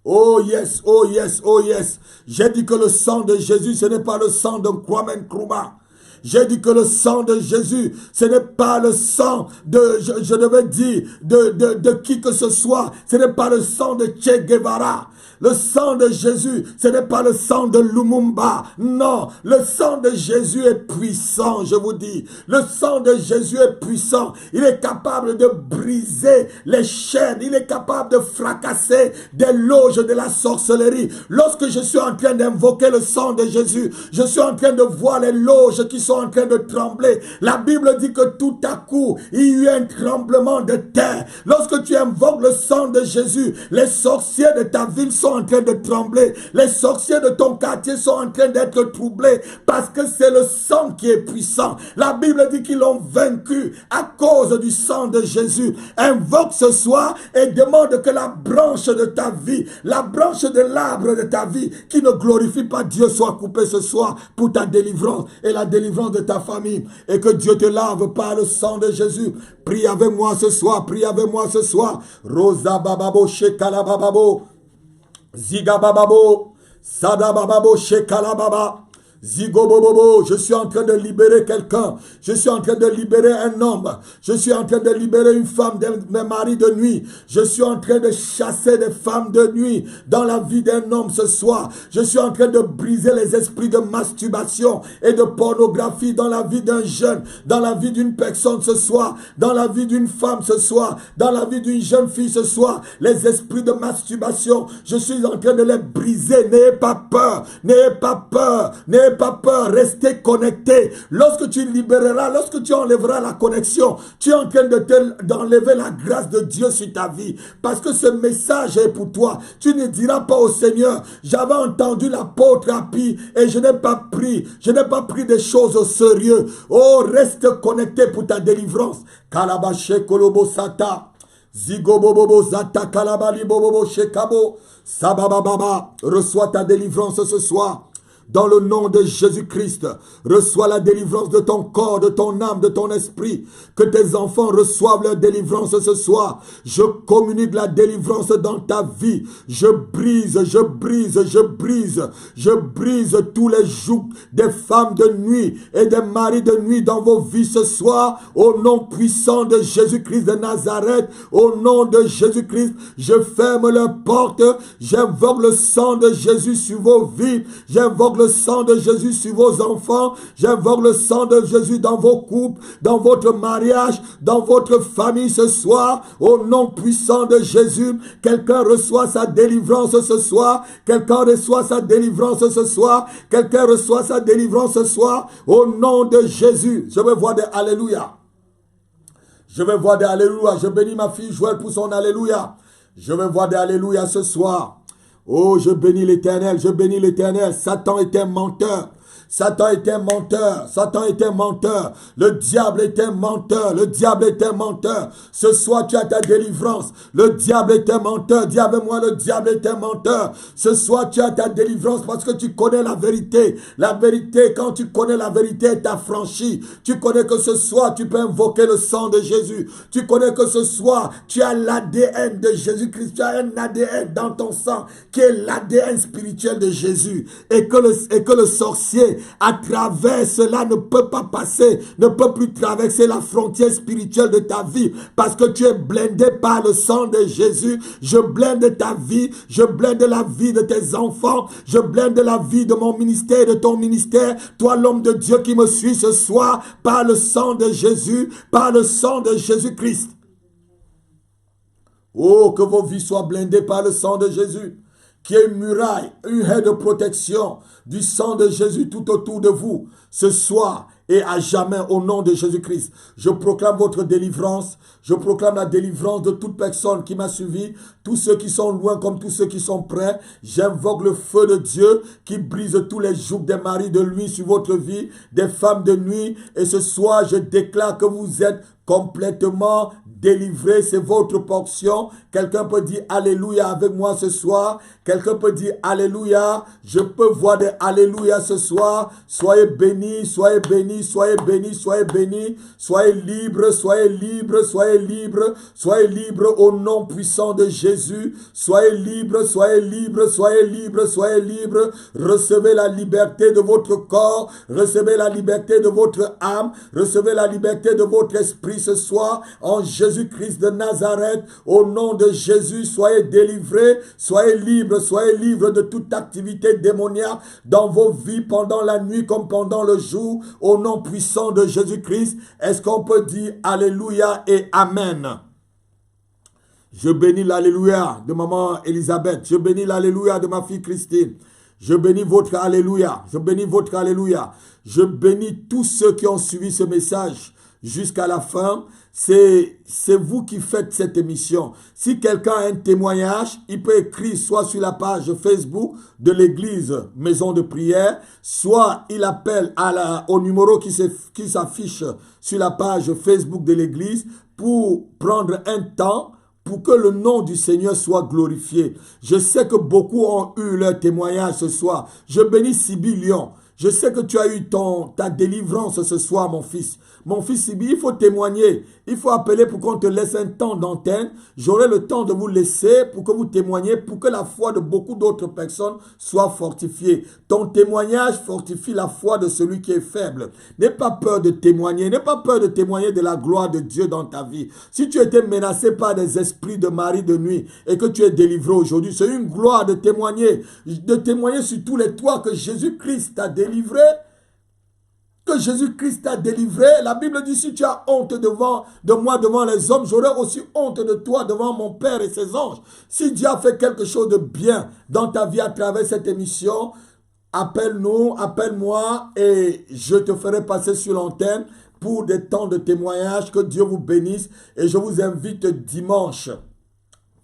Oh yes, oh yes, oh yes. J'ai dit que le sang de Jésus, ce n'est pas le sang d'un Kwame Nkrumah. J'ai dit que le sang de Jésus, ce n'est pas le sang de, je devais dire, de qui que ce soit. Ce n'est pas le sang de Che Guevara. Le sang de Jésus, ce n'est pas le sang de Lumumba. Non, le sang de Jésus est puissant, je vous dis. Le sang de Jésus est puissant. Il est capable de briser les chaînes. Il est capable de fracasser des loges de la sorcellerie. Lorsque je suis en train d'invoquer le sang de Jésus, je suis en train de voir les loges qui sont en train de trembler. La Bible dit que tout à coup, il y a eu un tremblement de terre. Lorsque tu invoques le sang de Jésus, les sorciers de ta ville sont en train de trembler. Les sorciers de ton quartier sont en train d'être troublés parce que c'est le sang qui est puissant. La Bible dit qu'ils l'ont vaincu à cause du sang de Jésus. Invoque ce soir et demande que la branche de ta vie, la branche de l'arbre de ta vie qui ne glorifie pas Dieu soit coupée ce soir pour ta délivrance et la délivrance de ta famille, et que Dieu te lave par le sang de Jésus. Prie avec moi ce soir, prie avec moi ce soir. Rosa bababo shekala bababo, ziga bababo, sada bababo shekala baba. Zigo bobobo, je suis en train de libérer quelqu'un. Je suis en train de libérer un homme. Je suis en train de libérer une femme d'un mari de nuit. Je suis en train de chasser des femmes de nuit dans la vie d'un homme ce soir. Je suis en train de briser les esprits de masturbation et de pornographie dans la vie d'un jeune, dans la vie d'une personne ce soir, dans la vie d'une femme ce soir, dans la vie d'une jeune fille ce soir. Les esprits de masturbation, je suis en train de les briser. N'ayez pas peur, n'ayez pas peur, n'ayez pas peur, restez connecté. Lorsque tu libéreras, lorsque tu enlèveras la connexion, tu es en train d'enlever la grâce de Dieu sur ta vie. Parce que ce message est pour toi. Tu ne diras pas au Seigneur, j'avais entendu l'apôtre Api et je n'ai pas pris des choses au sérieux. Oh, reste connecté pour ta délivrance. Kalabache kolobo sata. Zigo bobobo zata kalabali bobobo shekabo. Sabababa. Reçois ta délivrance ce soir. Dans le nom de Jésus-Christ, reçois la délivrance de ton corps, de ton âme, de ton esprit. Que tes enfants reçoivent leur délivrance ce soir. Je communique la délivrance dans ta vie. Je brise tous les jougs des femmes de nuit et des maris de nuit dans vos vies ce soir. Au nom puissant de Jésus-Christ de Nazareth, au nom de Jésus-Christ, je ferme leurs portes. J'invoque le sang de Jésus sur vos vies. J'invoque le sang de Jésus sur vos enfants. J'invoque le sang de Jésus dans vos couples, dans votre mariage, dans votre famille ce soir. Au nom puissant de Jésus, quelqu'un reçoit sa délivrance ce soir. Quelqu'un reçoit sa délivrance ce soir. Quelqu'un reçoit sa délivrance ce soir. Au nom de Jésus. Je veux voir des alléluia. Je veux voir des alléluia. Je bénis ma fille Joël pour son alléluia. Je veux voir des alléluia ce soir. Oh, je bénis l'Éternel, je bénis l'Éternel. Satan est un menteur. Satan est un menteur. Satan est un menteur. Le diable est un menteur. Le diable est un menteur. Ce soir, tu as ta délivrance. Le diable est un menteur. Dis avec moi, le diable est un menteur. Ce soir, tu as ta délivrance parce que tu connais la vérité. La vérité, quand tu connais la vérité, est affranchie. Tu connais que ce soir, tu peux invoquer le sang de Jésus. Tu connais que ce soir, tu as l'ADN de Jésus-Christ. Tu as un ADN dans ton sang qui est l'ADN spirituel de Jésus. Et que le sorcier à travers cela ne peut pas passer, ne peut plus traverser la frontière spirituelle de ta vie parce que tu es blindé par le sang de Jésus. Je blinde ta vie, je blinde la vie de tes enfants, je blinde la vie de mon ministère, de ton ministère. Toi l'homme de Dieu qui me suis ce soir, par le sang de Jésus, par le sang de Jésus-Christ. Oh, que vos vies soient blindées par le sang de Jésus. Qu'il y ait une muraille, une haie de protection du sang de Jésus tout autour de vous, ce soir et à jamais au nom de Jésus-Christ. Je proclame votre délivrance, je proclame la délivrance de toute personne qui m'a suivi, tous ceux qui sont loin comme tous ceux qui sont près. J'invoque le feu de Dieu qui brise tous les jougs des maris de nuit sur votre vie, des femmes de nuit. Et ce soir, je déclare que vous êtes complètement délivré, c'est votre portion. Quelqu'un peut dire Alléluia avec moi ce soir. Quelqu'un peut dire Alléluia. Je peux voir des Alléluia ce soir. Soyez bénis, soyez bénis, soyez bénis, soyez bénis. Soyez libres, soyez libres, soyez libres. Soyez libres au nom puissant de Jésus. Soyez libres, soyez libres, soyez libres, soyez libres. Recevez la liberté de votre corps. Recevez la liberté de votre âme. Recevez la liberté de votre esprit ce soir. En Jésus-Christ de Nazareth, au nom de Jésus, soyez délivrés, soyez libres de toute activité démoniaque dans vos vies pendant la nuit comme pendant le jour, au nom puissant de Jésus-Christ. Est-ce qu'on peut dire Alléluia et Amen? Je bénis l'Alléluia de maman Elisabeth, je bénis l'Alléluia de ma fille Christine. Je bénis votre Alléluia, je bénis votre Alléluia. Je bénis tous ceux qui ont suivi ce message jusqu'à la fin. C'est vous qui faites cette émission. Si quelqu'un a un témoignage, il peut écrire soit sur la page Facebook de l'église Maison de Prière, soit il appelle au numéro qui s'affiche sur la page Facebook de l'église pour prendre un temps pour que le nom du Seigneur soit glorifié. Je sais que beaucoup ont eu leur témoignage ce soir. Je bénis Sibyl Lyon. Je sais que tu as eu ta délivrance ce soir, mon fils. Mon fils Sibyl, il faut témoigner. Il faut appeler pour qu'on te laisse un temps d'antenne. J'aurai le temps de vous laisser pour que vous témoigniez, pour que la foi de beaucoup d'autres personnes soit fortifiée. Ton témoignage fortifie la foi de celui qui est faible. N'aie pas peur de témoigner. N'aie pas peur de témoigner de la gloire de Dieu dans ta vie. Si tu étais menacé par des esprits de mari de nuit et que tu es délivré aujourd'hui, c'est une gloire de témoigner sur tous les toits que Jésus-Christ t'a délivré. Que Jésus-Christ t'a délivré. La Bible dit, si tu as honte de moi devant les hommes, j'aurai aussi honte de toi devant mon Père et ses anges. Si Dieu a fait quelque chose de bien dans ta vie à travers cette émission, appelle-nous, appelle-moi et je te ferai passer sur l'antenne pour des temps de témoignage. Que Dieu vous bénisse et je vous invite dimanche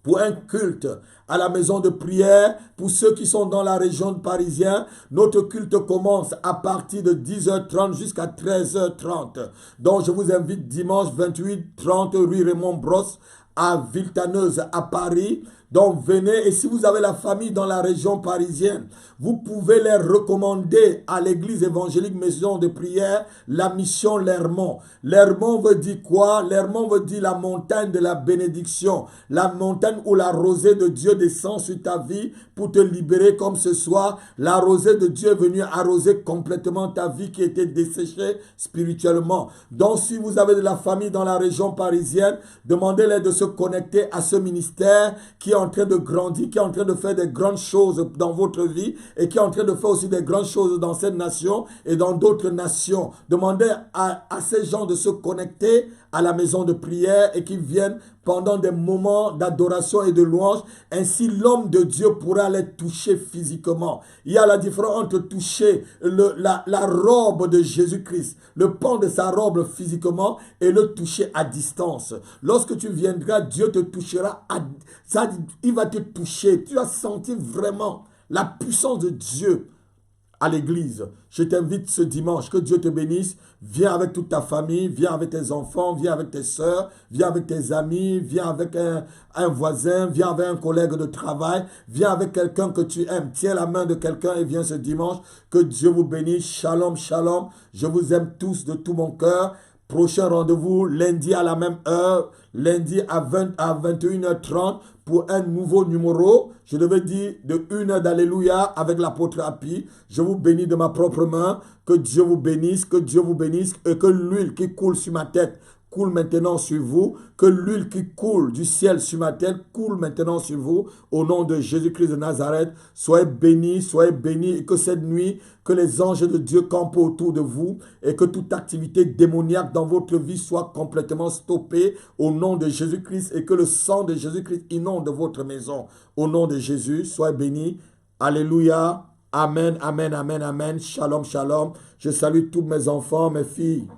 pour un culte à la maison de prière. Pour ceux qui sont dans la région parisienne, notre culte commence à partir de 10h30 jusqu'à 13h30. Donc je vous invite dimanche 28-30 rue Raymond Brosse à Villetaneuse à Paris. Donc venez, et si vous avez la famille dans la région parisienne, vous pouvez les recommander à l'église évangélique Maison de Prière, la mission Lermont. Lermont veut dire quoi? Lermont veut dire la montagne de la bénédiction, la montagne où la rosée de Dieu descend sur ta vie pour te libérer comme ce soir. La rosée de Dieu est venue arroser complètement ta vie qui était desséchée spirituellement. Donc si vous avez de la famille dans la région parisienne, demandez-les de se connecter à ce ministère qui est en train de grandir, qui est en train de faire des grandes choses dans votre vie et qui est en train de faire aussi des grandes choses dans cette nation et dans d'autres nations. Demandez à ces gens de se connecter à la maison de prière et qu'ils viennent pendant des moments d'adoration et de louange. Ainsi, l'homme de Dieu pourra les toucher physiquement. Il y a la différence entre toucher la robe de Jésus-Christ, le pan de sa robe physiquement, et le toucher à distance. Lorsque tu viendras, Dieu te touchera. Il va te toucher. Tu vas sentir vraiment la puissance de Dieu à l'église. Je t'invite ce dimanche, que Dieu te bénisse. Viens avec toute ta famille, viens avec tes enfants, viens avec tes soeurs, viens avec tes amis, viens avec un voisin, viens avec un collègue de travail, viens avec quelqu'un que tu aimes. Tiens la main de quelqu'un et viens ce dimanche. Que Dieu vous bénisse. Shalom, shalom. Je vous aime tous de tout mon cœur. Prochain rendez-vous lundi à la même heure, lundi à 21h30 pour un nouveau numéro. Je devais dire de 1 heure d'Alléluia avec l'apôtre Happy. Je vous bénis de ma propre main. Que Dieu vous bénisse, que Dieu vous bénisse et que l'huile qui coule sur ma tête coule maintenant sur vous, que l'huile qui coule du ciel sur ma tête coule maintenant sur vous, au nom de Jésus-Christ de Nazareth. Soyez bénis, et que cette nuit, que les anges de Dieu campent autour de vous et que toute activité démoniaque dans votre vie soit complètement stoppée au nom de Jésus-Christ et que le sang de Jésus-Christ inonde votre maison. Au nom de Jésus, soyez bénis. Alléluia. Amen, amen, amen, amen. Shalom, shalom. Je salue tous mes enfants, mes filles.